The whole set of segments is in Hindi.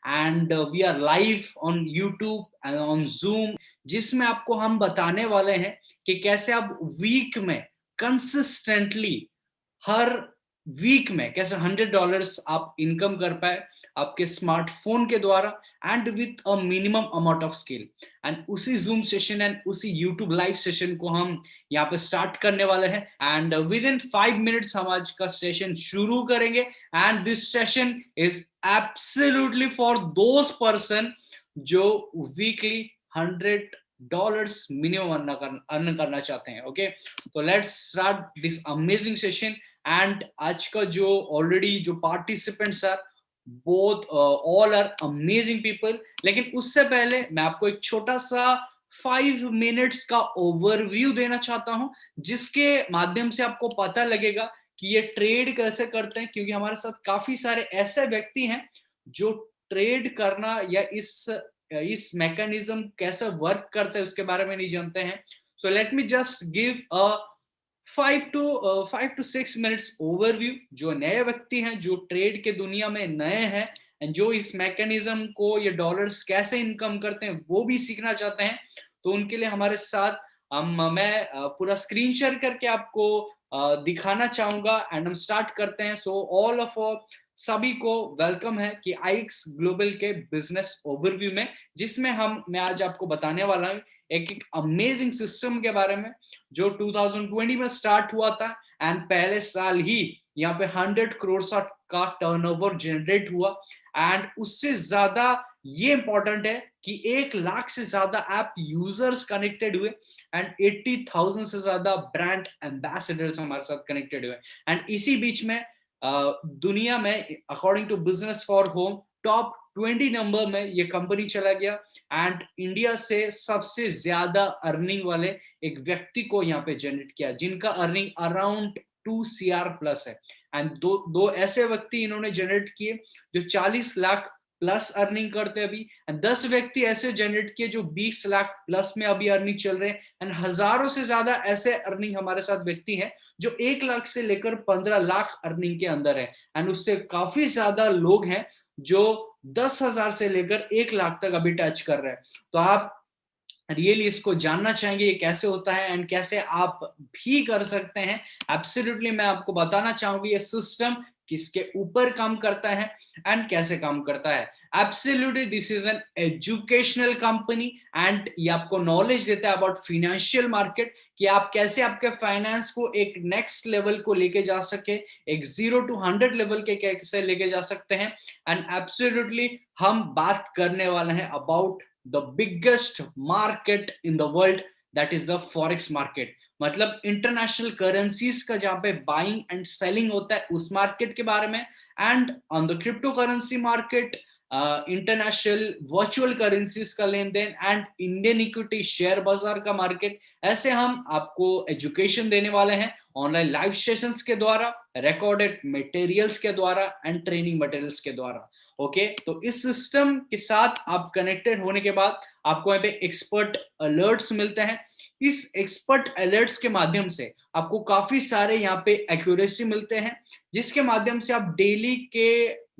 And we are live on YouTube and on Zoom, जिसमें आपको हम बताने वाले हैं कि कैसे आप वीक में कंसिस्टेंटली हर वीक में कैसे $100 आप इनकम कर पाए आपके स्मार्टफोन के द्वारा and with a minimum amount of skill. And उसी जूम सेशन एंड उसी यूट्यूब लाइव सेशन को हम यहाँ पे स्टार्ट करने वाले हैं एंड विद इन 5 मिनट्स हम आज का सेशन शुरू करेंगे। And this session is absolutely for those person जो वीकली $100 मिनिमम अर्न करना चाहते हैं। ओके, तो let's start this amazing session. And आज का जो ऑलरेडी जो participants are both all are amazing people, लेकिन उससे पहले मैं आपको एक छोटा सा 5 मिनट्स का ओवरव्यू देना चाहता हूं, जिसके माध्यम से आपको पता लगेगा कि ये ट्रेड कैसे करते हैं, क्योंकि हमारे साथ काफी सारे ऐसे व्यक्ति हैं जो ट्रेड करना या इस मैकेनिज्म कैसे वर्क करता है उसके बारे में नहीं जानते हैं। So let me just give a 5 to 6 minutes overview. जो नए व्यक्ति हैं, जो ट्रेड के दुनिया में नए हैं एंड जो इस मैकेनिज्म को ये डॉलर्स कैसे इनकम करते हैं वो भी सीखना चाहते हैं, तो उनके लिए हमारे साथ मैं पूरा स्क्रीन शेयर करके आपको दिखाना चाहूंगा एंड हम स्टार्ट करते हैं। सो ऑल ऑफ सभी को वेलकम है कि आईएक्स ग्लोबल के बिजनेस ओवरव्यू में, जिसमें मैं आज आपको बताने वाला हूं एक अमेजिंग सिस्टम के बारे में जो 2020 में स्टार्ट हुआ था एंड पहले साल ही यहाँ पे 100 करोड़ का टर्नओवर जनरेट हुआ। एंड उससे ज्यादा ये इंपॉर्टेंट है कि 1 लाख से ज्यादा ऐप यूजर्स कनेक्टेड हुए एंड 80,000 से ज्यादा ब्रांड एम्बेसडर्स हमारे साथ कनेक्टेड हुए। एंड इसी बीच में दुनिया में according to business for home top 20 number में ये कंपनी चला गया एंड इंडिया से सबसे ज्यादा अर्निंग वाले एक व्यक्ति को यहाँ पे जनरेट किया, जिनका अर्निंग अराउंड 2 CR प्लस है। एंड दो ऐसे व्यक्ति इन्होंने जनरेट किए जो 40 लाख प्लस अर्निंग करते हैं अभी, एंड 10 व्यक्ति ऐसे जनरेट किए जो 20 लाख प्लस में अभी अर्निंग चल रहे हैं। एंड हजारों से ज्यादा ऐसे अर्निंग हमारे साथ व्यक्ति हैं जो 1 लाख से लेकर 15 लाख अर्निंग के अंदर है। एंड उससे काफी ज्यादा लोग हैं जो 10,000 से लेकर 1 लाख तक अभी टच कर रहे हैं। तो आप रियली इसको जानना चाहेंगे ये कैसे होता है एंड कैसे आप भी कर सकते हैं। एब्सोल्युटली मैं आपको बताना चाहूंगी ये सिस्टम किसके ऊपर काम करता है एंड कैसे काम करता है। Absolutely this is an educational company and ये आपको नॉलेज देता है अबाउट फाइनेंशियल मार्केट, कि आप कैसे आपके फाइनेंस को एक नेक्स्ट लेवल को लेके जा सके, एक 0 to 100 लेवल के कैसे लेके जा सकते हैं। एंड एब्सोल्युटली हम बात करने वाले हैं about the biggest market in the world, that is the forex market। मतलब इंटरनेशनल करेंसीज का जहां पे बाइंग एंड सेलिंग होता है उस मार्केट के बारे में। And on the crypto currency market, international virtual currencies का लेन देन एंड इंडियन इक्विटी शेयर बाजार का मार्केट, ऐसे हम आपको एजुकेशन देने वाले हैं ऑनलाइन लाइव सेशंस के द्वारा, रिकॉर्डेड मटेरियल्स के द्वारा एंड ट्रेनिंग मटेरियल्स के द्वारा। ओके, तो इस सिस्टम के साथ आप कनेक्टेड होने के बाद आपको यहाँ पे एक्सपर्ट अलर्ट्स मिलते हैं। इस एक्सपर्ट अलर्ट्स के माध्यम से आपको काफी सारे यहाँ पे एक्यूरेसी मिलते हैं, जिसके माध्यम से आप डेली के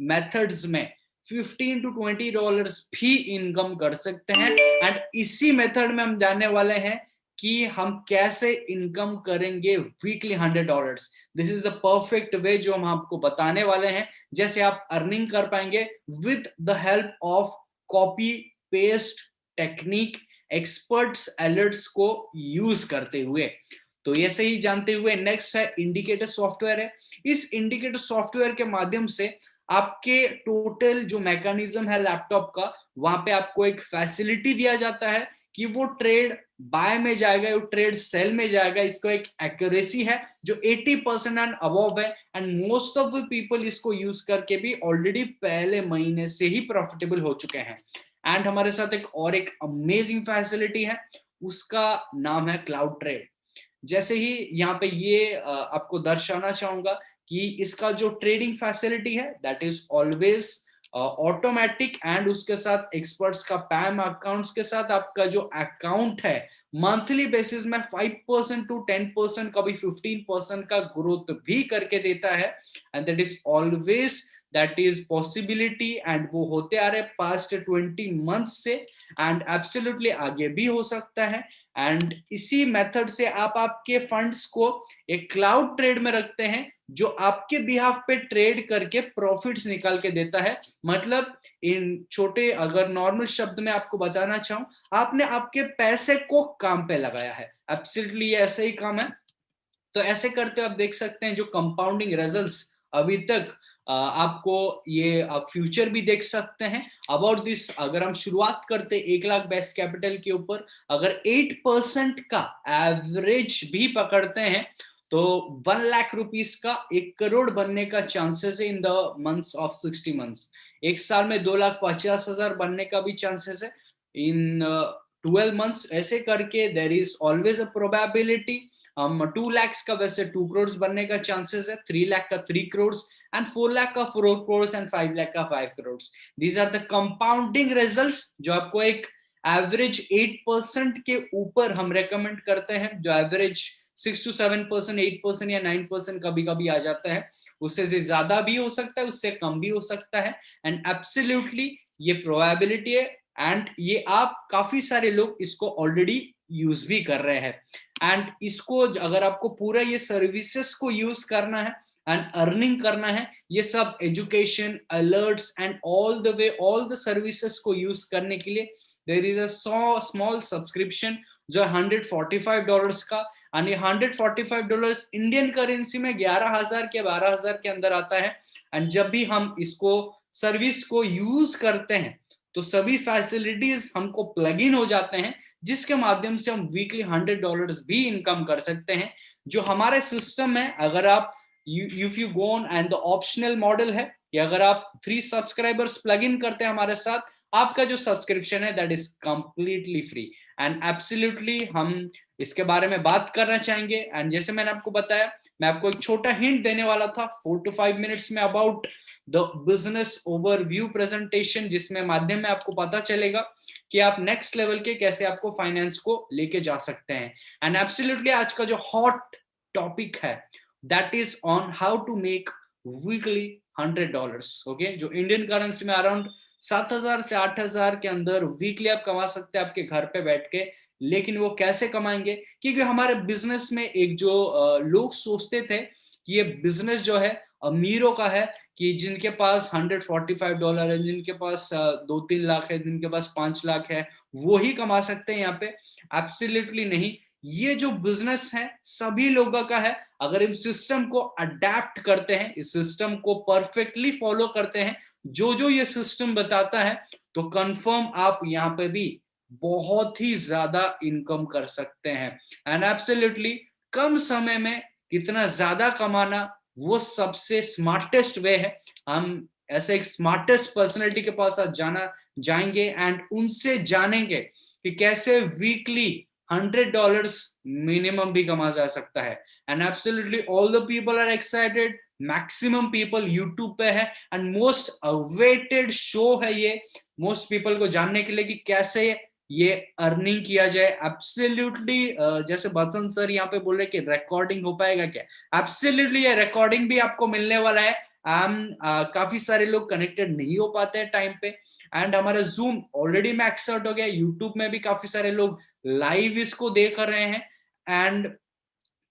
मेथड्स में $15 to $20 भी इनकम कर सकते हैं। एंड इसी मेथड में हम जानने वाले हैं कि हम कैसे इनकम करेंगे weekly $100। This is the perfect way जो हम आपको बताने वाले हैं, जैसे आप अर्निंग कर पाएंगे with the help of copy paste technique, experts alerts को यूज करते हुए। तो ये सही जानते हुए नेक्स्ट है इंडिकेटर सॉफ्टवेयर है। इस इंडिकेटर सॉफ्टवेयर के माध्यम से आपके टोटल जो मैकेनिज्म है लैपटॉप का, वहां पे आपको एक फैसिलिटी दिया जाता है कि वो ट्रेड बाय में जाएगा, वो ट्रेड सेल में जाएगा। इसको एक एक्यूरेसी है जो 80% एंड अबव है and most of the people इसको यूज करके भी ऑलरेडी पहले महीने से ही प्रॉफिटेबल हो चुके हैं। एंड हमारे साथ एक अमेजिंग फैसिलिटी है, उसका नाम है क्लाउड ट्रेड। जैसे ही यहाँ पे ये आपको दर्शाना चाहूंगा कि इसका जो ट्रेडिंग फैसिलिटी है that is always automatic and उसके साथ एक्सपर्ट्स का पैम अकाउंट्स के साथ आपका जो अकाउंट है मंथली बेसिस में 5% to 10%, कभी 15% का ग्रोथ भी करके देता है। And that is always that is possibility, and वो होते आ रहे पास्ट 20 मंथ से, एंड एब्सोल्युटली आगे भी हो सकता है। एंड इसी मेथड से आप आपके फंड्स को एक क्लाउड ट्रेड में रखते हैं जो आपके बिहाफ पे ट्रेड करके प्रॉफिट्स निकाल के देता है। मतलब इन छोटे अगर नॉर्मल शब्द में आपको बताना चाहूं, आपने आपके पैसे को काम पे लगाया है, एब्सोल्युटली ये ऐसा ही काम है। तो ऐसे करते हो आप देख सकते हैं जो कंपाउंडिंग रिजल्ट्स अभी तक आपको ये आप फ्यूचर भी देख सकते हैं अबाउट दिस। अगर हम शुरुआत करते 1 लाख बेस्ट कैपिटल के ऊपर, अगर 8% का एवरेज भी पकड़ते हैं तो 1 लाख रुपीस का 1 करोड़ बनने का चांसेस है in the months of 60 months. एक साल में 2,50,000 बनने का भी चांसेस है इन 12 मंथ्स। ऐसे करके there is always a probability. 2 lakhs का वैसे 2 करोड़ बनने का चांसेस है, 3 लाख का 3 करोड़, एंड 4 लाख का 4 करोड़, एंड 5 लाख का 5 crore. These are the compounding results जो आपको एक एवरेज 8% के ऊपर हम रेकमेंड करते हैं। जो एवरेज 6 to 7%, 8% या 9% कभी कभी आ जाता है, उससे ज्यादा भी हो सकता है, उससे कम भी हो सकता है। एंड एब्सोल्युटली ये प्रोबेबिलिटी है, एंड ये आप काफी सारे लोग इसको ऑलरेडी यूज भी कर रहे हैं। एंड इसको अगर आपको पूरा ये सर्विसेज को यूज करना है एंड अर्निंग करना है, ये सब education alerts and all the way all the services को यूज करने के लिए there is a small subscription जो $145 का। और ये $145 इंडियन करेंसी में 11,000 के 12,000 के अंदर आता है। एंड जब भी हम इसको सर्विस को यूज करते हैं तो सभी फैसिलिटीज हमको प्लग इन हो जाते हैं, जिसके माध्यम से हम वीकली $100 भी इनकम कर सकते हैं। जो हमारे सिस्टम में अगर आप if you go on and the optional model है कि अगर आप 3 सब्सक्राइबर्स प्लग इन करते हैं हमारे साथ, आपका जो सब्सक्रिप्शन है that is completely free. And absolutely हम इसके बारे में बात करना चाहेंगे। एंड जैसे मैंने आपको बताया, मैं आपको एक छोटा हिंट देने वाला था 4 to 5 मिनट्स में about the business overview presentation, जिसमें माध्यम में आपको पता चलेगा कि आप नेक्स्ट लेवल के कैसे आपको फाइनेंस को लेके जा सकते हैं। एंड एब्सोल्युटली आज का जो हॉट टॉपिक है that is on how to make weekly $100। Okay, जो इंडियन करेंसी में अराउंड 7,000 से 8,000 के अंदर वीकली आप कमा सकते हैं आपके घर पे बैठ के। लेकिन वो कैसे कमाएंगे? क्योंकि हमारे बिजनेस में एक जो लोग सोचते थे कि ये बिजनेस जो है अमीरों का है, कि जिनके पास $145 है, जिनके पास 2-3 लाख है, जिनके पास 5 लाख है, वो ही कमा सकते हैं यहाँ पे। एब्सोल्युटली नहीं, ये जो बिजनेस है सभी लोगों का है। अगर इस सिस्टम को अडेप्ट करते हैं, इस सिस्टम को परफेक्टली फॉलो करते हैं, जो जो ये सिस्टम बताता है, तो कंफर्म आप यहाँ पे भी बहुत ही ज्यादा इनकम कर सकते हैं। एंड एब्सोल्युटली कम समय में कितना ज्यादा कमाना, वो सबसे स्मार्टेस्ट वे है। हम ऐसे एक स्मार्टेस्ट पर्सनालिटी के पास आज जाएंगे एंड उनसे जानेंगे कि कैसे वीकली $100 मिनिमम भी कमा जा सकता है। And absolutely all the people are excited, maximum people YouTube पे है एंड मोस्ट अवेटेड शो है ये, मोस्ट पीपल को जानने के लिए कि कैसे ये अर्निंग किया जाए। एब्सोल्युटली जैसे बसंत सर यहाँ पे बोल रहे कि रिकॉर्डिंग हो पाएगा क्या, एब्सोल्युटली ये रिकॉर्डिंग भी आपको मिलने वाला है। काफी सारे लोग कनेक्टेड नहीं हो पाते हैं टाइम पे, एंड हमारा जूम ऑलरेडी मैक्स आउट हो गया, यूट्यूब में भी काफी सारे लोग लाइव इसको देख रहे हैं। एंड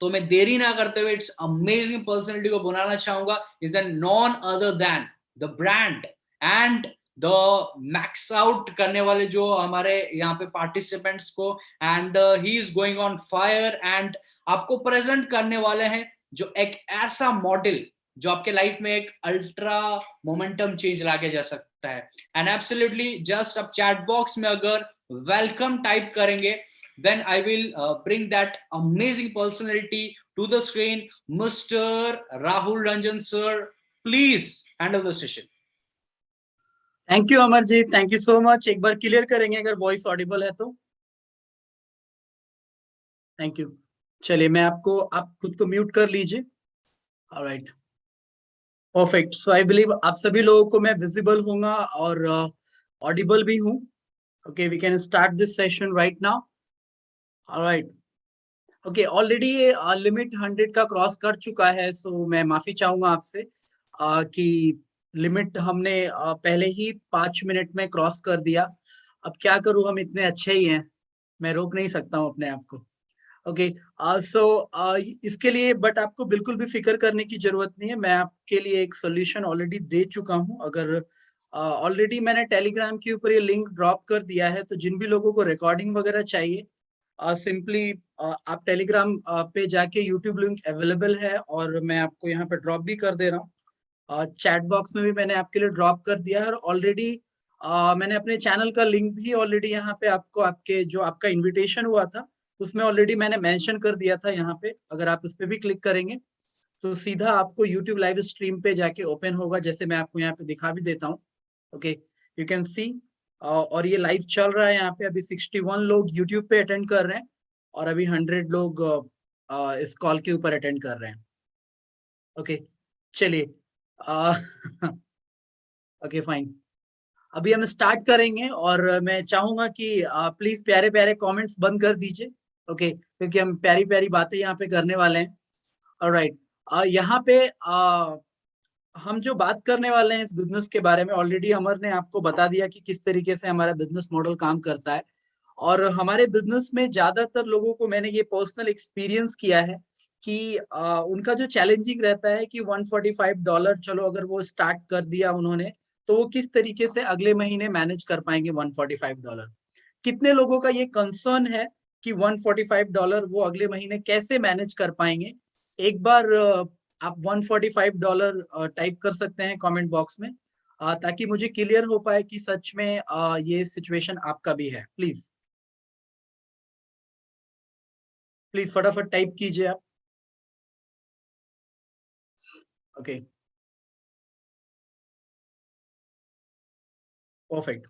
तो मैं देरी ना करते हुए इट्स अमेजिंग पर्सनैलिटी को बुलाना चाहूंगा, is the none other than the brand and the max out करने वाले जो हमारे यहाँ पे पार्टिसिपेंट्स को, and he is going on fire. And आपको प्रेजेंट करने वाले हैं जो एक ऐसा मॉडल जो आपके लाइफ में एक अल्ट्रा मोमेंटम चेंज लाके जा सकता है। एंड एब्सोल्युटली जस्ट आप चैट बॉक्स में अगर वेलकम टाइप करेंगे, then I will bring that amazing personality to the screen, Mr. Rahul Ranjan sir. Please handle the session. Thank you Amar ji, thank you so much. एक बार क्लियर करेंगे अगर वॉइस ऑडिबल है तो। Thank you. चलिए मैं आपको, आप खुद को म्यूट कर लीजिए। Alright, perfect. So I believe आप सभी लोगों को मैं विजिबल होऊंगा और ऑडिबल भी हूँ। Okay, we can start this session right now. Alright, okay, already limit 100 का क्रॉस कर चुका है, सो मैं माफी चाहूंगा आपसे कि लिमिट हमने पहले ही 5 मिनट में क्रॉस कर दिया। अब क्या करूं, हम इतने अच्छे ही हैं, मैं रोक नहीं सकता हूं अपने आप को। ओके, सो इसके लिए बट आपको बिल्कुल भी फिक्र करने की जरूरत नहीं है, मैं आपके लिए एक सोल्यूशन ऑलरेडी दे चुका हूं। अगर ऑलरेडी मैंने टेलीग्राम के ऊपर ये लिंक ड्रॉप कर दिया है, तो जिन भी लोगों को रिकॉर्डिंग वगैरह चाहिए, सिंपली आप टेलीग्राम पे जाके यूट्यूब लिंक अवेलेबल है, और मैं आपको यहाँ पे ड्रॉप भी कर दे रहा हूँ। चैट बॉक्स में भी मैंने आपके लिए ड्रॉप कर दिया है, और ऑलरेडी मैंने अपने चैनल का लिंक भी ऑलरेडी यहाँ पे आपको, आपके जो आपका इनविटेशन हुआ था उसमें ऑलरेडी मैंने मेंशन कर दिया था यहाँ पे। अगर आप उस पे भी क्लिक करेंगे तो सीधा आपको यूट्यूब लाइव स्ट्रीम पे जाके ओपन होगा, जैसे मैं आपको यहाँ पे दिखा भी देता हूँ। ओके, यू कैन सी, और ये लाइव चल रहा है यहाँ पे। अभी 61 लोग यूट्यूब पे अटेंड कर रहे हैं, और अभी 100 लोग इस कॉल के ऊपर अटेंड कर रहे हैं। ओके, चलिए, ओके फाइन, अभी हम स्टार्ट करेंगे, और मैं चाहूंगा कि प्लीज प्यारे प्यारे कमेंट्स बंद कर दीजिए। ओके, क्योंकि हम प्यारी प्यारी बातें यहाँ पे करने वाले हैं। ऑलराइट, यहाँ पे हम जो बात करने वाले हैं इस बिजनेस के बारे में, ऑलरेडी अमर ने आपको बता दिया कि किस तरीके से हमारा बिजनेस मॉडल काम करता है। और हमारे बिजनेस में ज्यादातर लोगों को मैंने ये पर्सनल एक्सपीरियंस किया है कि उनका जो चैलेंजिंग रहता है कि $145, चलो अगर वो स्टार्ट कर दिया उन्होंने, तो वो किस तरीके से अगले महीने मैनेज कर पाएंगे $145। कितने लोगों का ये कंसर्न है कि $145 वो अगले महीने कैसे मैनेज कर पाएंगे? एक बार आप $145 टाइप कर सकते हैं कमेंट बॉक्स में, ताकि मुझे क्लियर हो पाए कि सच में ये सिचुएशन आपका भी है। प्लीज प्लीज फटाफट टाइप कीजिए आप। Okay, perfect.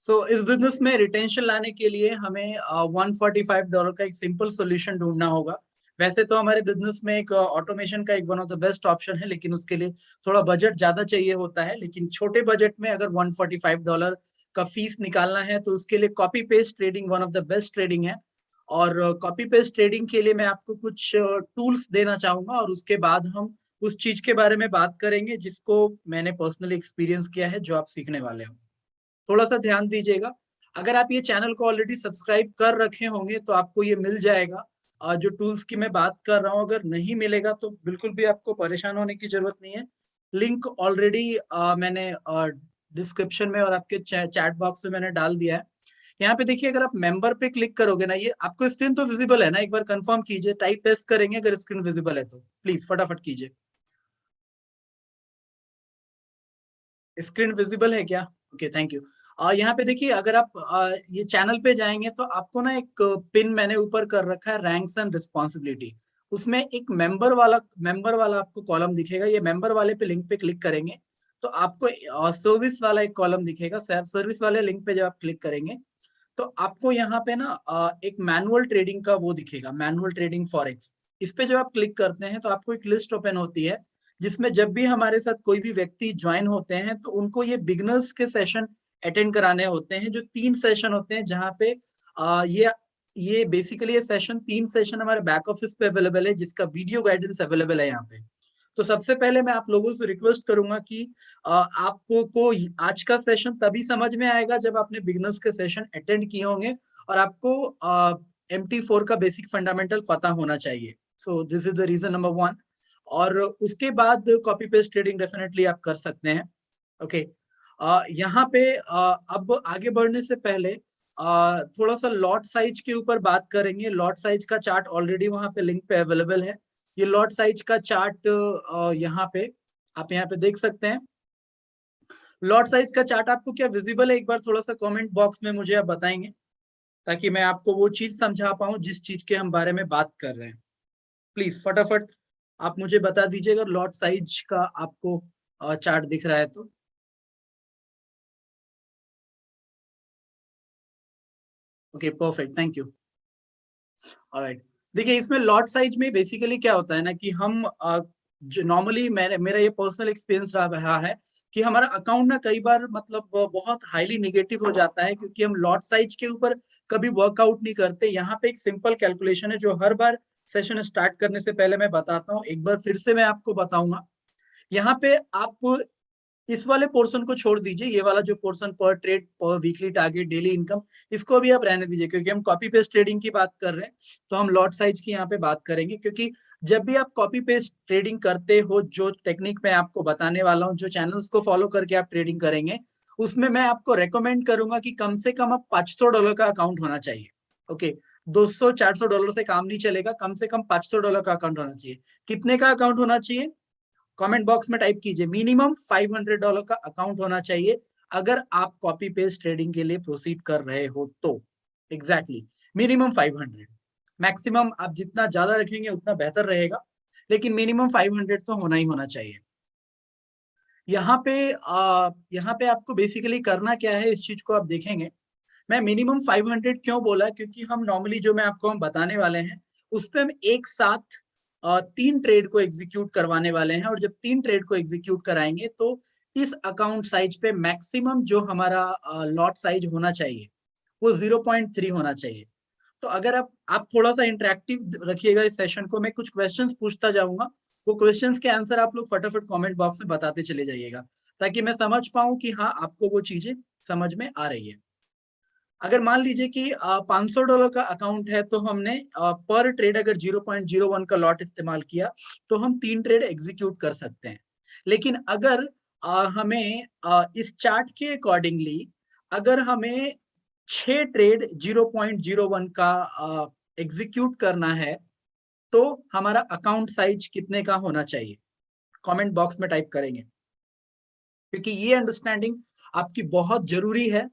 सो इस बिजनेस में रिटेंशन लाने के लिए हमें $145 का एक सिंपल सोल्यूशन ढूंढना होगा। वैसे तो हमारे बिजनेस में एक ऑटोमेशन का एक one of the best option है, लेकिन उसके लिए थोड़ा बजट ज्यादा चाहिए होता है। लेकिन छोटे बजट में अगर $145 का फीस निकालना है, तो उसके लिए copy paste trading one of the best trading है। और कॉपी पेस्ट ट्रेडिंग के लिए मैं आपको कुछ टूल्स देना चाहूंगा, और उसके बाद हम उस चीज के बारे में बात करेंगे जिसको मैंने पर्सनली एक्सपीरियंस किया है, जो आप सीखने वाले हो। थोड़ा सा ध्यान दीजिएगा। अगर आप ये चैनल को ऑलरेडी सब्सक्राइब कर रखे होंगे तो आपको ये मिल जाएगा। जो टूल्स की मैं बात कर रहा हूँ, अगर नहीं मिलेगा तो बिल्कुल भी आपको परेशान होने की जरूरत नहीं है। लिंक ऑलरेडी मैंने डिस्क्रिप्शन में और आपके चैट बॉक्स में मैंने डाल दिया है। यहाँ पे देखिए, अगर आप मेंबर पे क्लिक करोगे ना, ये आपको स्क्रीन तो विजिबल है ना? एक बार कंफर्म कीजिए, टाइप टेस्ट करेंगे अगर स्क्रीन विजिबल है तो प्लीज फटाफट कीजिए। स्क्रीन विजिबल है क्या? Okay, thank you. यहाँ पे देखिए, अगर आप ये चैनल पे जाएंगे तो आपको ना एक पिन मैंने ऊपर कर रखा है, रैंक्स एंड रिस्पॉन्सिबिलिटी। उसमें एक मेंबर वाला आपको कॉलम दिखेगा। ये मेंबर वाले पे लिंक पे क्लिक करेंगे तो आपको सर्विस वाला एक कॉलम दिखेगा। सर्विस वाले लिंक पे जब आप क्लिक करेंगे तो आपको यहाँ पे ना एक मैनुअल ट्रेडिंग का वो दिखेगा, मैनुअल ट्रेडिंग फॉरेक्स। इस पे जब आप क्लिक करते हैं तो आपको एक लिस्ट ओपन होती है, जिसमें जब भी हमारे साथ कोई भी व्यक्ति ज्वाइन होते हैं तो उनको ये बिगनर्स के सेशन अटेंड कराने होते हैं, जो 3 सेशन होते हैं, जहाँ पे ये बेसिकली ये सेशन 3 सेशन हमारे बैक ऑफिस पे अवेलेबल है, जिसका वीडियो गाइडेंस अवेलेबल है यहाँ पे। तो सबसे पहले मैं आप लोगों से रिक्वेस्ट करूंगा कि आपको आज का सेशन तभी समझ में आएगा जब आपने बिगनर्स के सेशन अटेंड किए होंगे, और आपको MT4 का बेसिक फंडामेंटल पता होना चाहिए। So this is the reason number 1। और उसके बाद कॉपी पेस्ट ट्रेडिंग डेफिनेटली आप कर सकते हैं। ओके, यहाँ पे अब आगे बढ़ने से पहले थोड़ा सा लॉट साइज के ऊपर बात करेंगे। लॉट साइज का चार्ट ऑलरेडी वहां पे लिंक पे अवेलेबल है। ये लॉट साइज का चार्ट यहाँ पे आप यहाँ पे देख सकते हैं। लॉट साइज का चार्ट आपको क्या विजिबल है? एक बार थोड़ा सा कमेंट बॉक्स में मुझे आप बताएंगे, ताकि मैं आपको वो चीज समझा पाऊं जिस चीज के हम बारे में बात कर रहे हैं। प्लीज फटाफट आप मुझे बता दीजिएगा लॉट साइज का आपको चार्ट दिख रहा है तो। Okay, perfect, thank you. Alright, देखिए इसमें लॉट साइज में बेसिकली क्या होता है ना, कि हम जो नॉर्मली मेरा ये पर्सनल एक्सपीरियंस रहा है कि हमारा अकाउंट ना कई बार मतलब बहुत हाईली निगेटिव हो जाता है, क्योंकि हम लॉट साइज के ऊपर कभी वर्कआउट नहीं करते। यहाँ पे एक सिंपल कैलकुलेशन है जो हर बार सेशन स्टार्ट करने से पहले मैं बताता हूँ, एक बार फिर से मैं आपको बताऊंगा। यहाँ पे आप इस वाले पोर्शन को छोड़ दीजिए, ये वाला जो पोर्शन पर ट्रेड, पर वीकली टारगेट, डेली इनकम, इसको भी आप रहने दीजिए, क्योंकि हम कॉपी पेस्ट ट्रेडिंग की बात कर रहे हैं, तो हम लॉट साइज की यहाँ पे बात करेंगे। क्योंकि जब भी आप कॉपी पेस्ट ट्रेडिंग करते हो, जो टेक्निक मैं आपको बताने वाला हूँ, जो चैनल्स को फॉलो करके आप ट्रेडिंग करेंगे, उसमें मैं आपको रेकमेंड करूंगा कि कम से कम आप $500 का अकाउंट होना चाहिए। ओके, $200-400 से काम नहीं चलेगा, कम से कम $500 का अकाउंट होना चाहिए। कितने का अकाउंट होना चाहिए? कमेंट बॉक्स में टाइप कीजिए, मिनिमम $500 का अकाउंट होना चाहिए अगर आप कॉपी पेस्ट ट्रेडिंग के लिए प्रोसीड कर रहे हो तो। Exactly, minimum 500। मैक्सिमम आप जितना ज्यादा रखेंगे उतना बेहतर रहेगा, लेकिन मिनिमम 500 तो होना ही होना चाहिए। यहाँ पे आपको बेसिकली करना क्या है, इस चीज को आप देखेंगे। मैं मिनिमम 500 क्यों बोला, क्योंकि हम नॉर्मली जो मैं आपको हम बताने वाले हैं, उस पर हम एक साथ 3 ट्रेड को एग्जीक्यूट करवाने वाले हैं। और जब 3 ट्रेड को एग्जीक्यूट कराएंगे तो इस अकाउंट साइज पे मैक्सिमम जो हमारा लॉट साइज होना चाहिए वो 0.3 होना चाहिए। तो अगर आप थोड़ा सा इंटरेक्टिव रखिएगा इस सेशन को, मैं कुछ क्वेश्चंस पूछता जाऊंगा, वो क्वेश्चंस के आंसर आप लोग फटाफट कमेंट बॉक्स में बताते चले जाइएगा, ताकि मैं समझ पाऊं कि हाँ आपको वो चीजें समझ में आ रही है। अगर मान लीजिए कि $500 का अकाउंट है, तो हमने पर ट्रेड अगर 0.01 का लॉट इस्तेमाल किया तो हम 3 ट्रेड एग्जीक्यूट कर सकते हैं। लेकिन अगर हमें इस चार्ट के अकॉर्डिंगली अगर हमें 6 ट्रेड 0.01 का एग्जीक्यूट करना है, तो हमारा अकाउंट साइज कितने का होना चाहिए? कमेंट बॉक्स में टाइप करेंगे, क्योंकि ये अंडरस्टैंडिंग आपकी बहुत जरूरी है।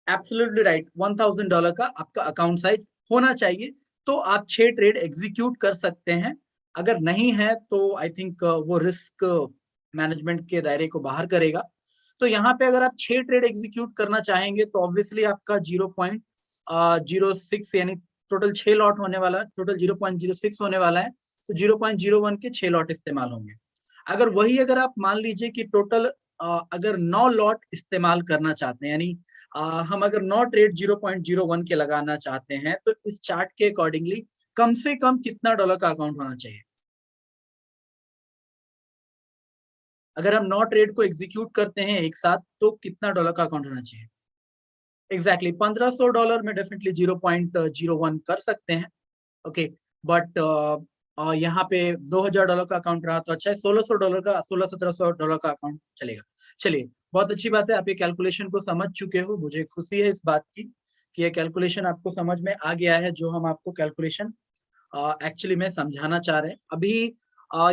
एब्सोल्युटली राइट, $1000 का आपका अकाउंट साइज होना चाहिए, तो आप 6 ट्रेड एग्जीक्यूट कर सकते हैं। अगर नहीं है तो आई थिंक वो रिस्क मैनेजमेंट के दायरे को बाहर करेगा। तो यहाँ पे अगर आप 6 ट्रेड एग्जीक्यूट करना चाहेंगे तो ऑब्वियसली आपका 0.06 यानी टोटल 6 लॉट होने वाला है, टोटल 0.06 होने वाला है, तो 0.01 के 6 लॉट इस्तेमाल होंगे। अगर आप मान लीजिए कि टोटल अगर 9 लॉट इस्तेमाल करना चाहते हैं, यानी हम अगर 9 ट्रेड 0.01 के लगाना चाहते हैं, तो इस चार्ट के अकॉर्डिंगली कम से कम कितना डॉलर का अकाउंट होना चाहिए? अगर हम 9 ट्रेड को एग्जीक्यूट करते हैं एक साथ, तो कितना डॉलर का अकाउंट होना चाहिए? एग्जैक्टली $1500 में डेफिनेटली 0.01 कर सकते हैं। ओके, बट यहाँ पे $2000 का अकाउंट रहा तो अच्छा है, $1600 का, 1600-1700 का अकाउंट चलेगा। चलिए, बहुत अच्छी बात है, आप ये कैलकुलेशन को समझ चुके हो, मुझे खुशी है इस बात की कि ये कैलकुलेशन आपको समझ में आ गया है, जो हम आपको कैलकुलेशन एक्चुअली में समझाना चाह रहे हैं। अभी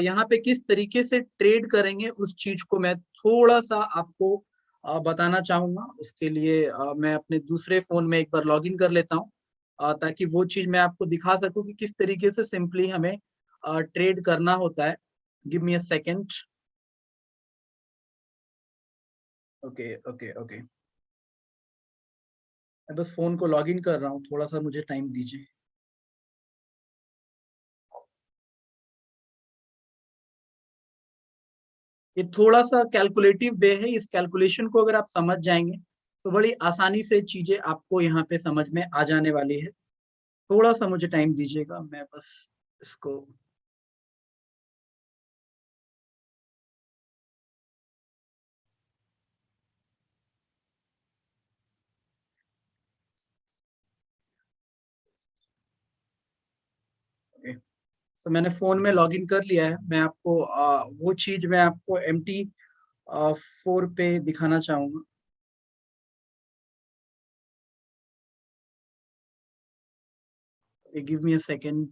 यहाँ पे किस तरीके से ट्रेड करेंगे उस चीज को मैं थोड़ा सा आपको बताना चाहूंगा। उसके लिए मैं अपने दूसरे फोन में एक बार लॉगिन कर लेता हूँ, ताकि वो चीज मैं आपको दिखा सकूं कि किस तरीके से सिंपली हमें ट्रेड करना होता है। Give me a second. Okay okay okay, मैं बस फोन को लॉगिन कर रहा हूँ, थोड़ा सा मुझे टाइम दीजिए। ये थोड़ा सा कैलकुलेटिव वे है, इस कैलकुलेशन को अगर आप समझ जाएंगे तो बड़ी आसानी से चीजें आपको यहाँ पे समझ में आ जाने वाली है। थोड़ा सा मुझे टाइम दीजिएगा, मैं बस इसको सो मैंने फोन में लॉगिन कर लिया है। मैं आपको वो चीज मैं आपको MT4 पे दिखाना चाहूंगा। गिव मी अ सेकेंड,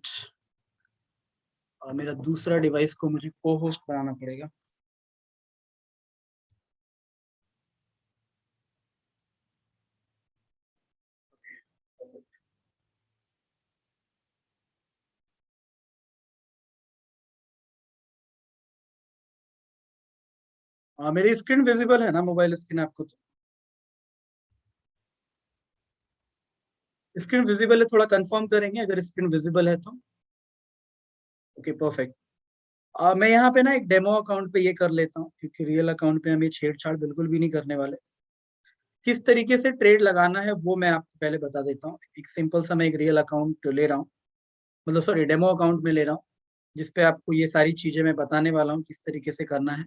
मेरा दूसरा डिवाइस को मुझे को होस्ट बनाना पड़ेगा। मेरी स्क्रीन विजिबल है ना, मोबाइल स्क्रीन आपको? तो स्क्रीन विजिबल है, थोड़ा कंफर्म करेंगे अगर स्क्रीन विजिबल है तो। Okay perfect. मैं यहाँ पे ना एक डेमो अकाउंट पे ये कर लेता हूँ, क्योंकि रियल अकाउंट पे हम ये छेड़छाड़ बिल्कुल भी नहीं करने वाले। किस तरीके से ट्रेड लगाना है वो मैं आपको पहले बता देता हूँ। एक सिंपल सा मैं एक रियल अकाउंट ले रहा हूँ, मतलब सॉरी डेमो अकाउंट में ले रहा हूँ, जिसपे आपको ये सारी चीजें मैं बताने वाला हूँ किस तरीके से करना है।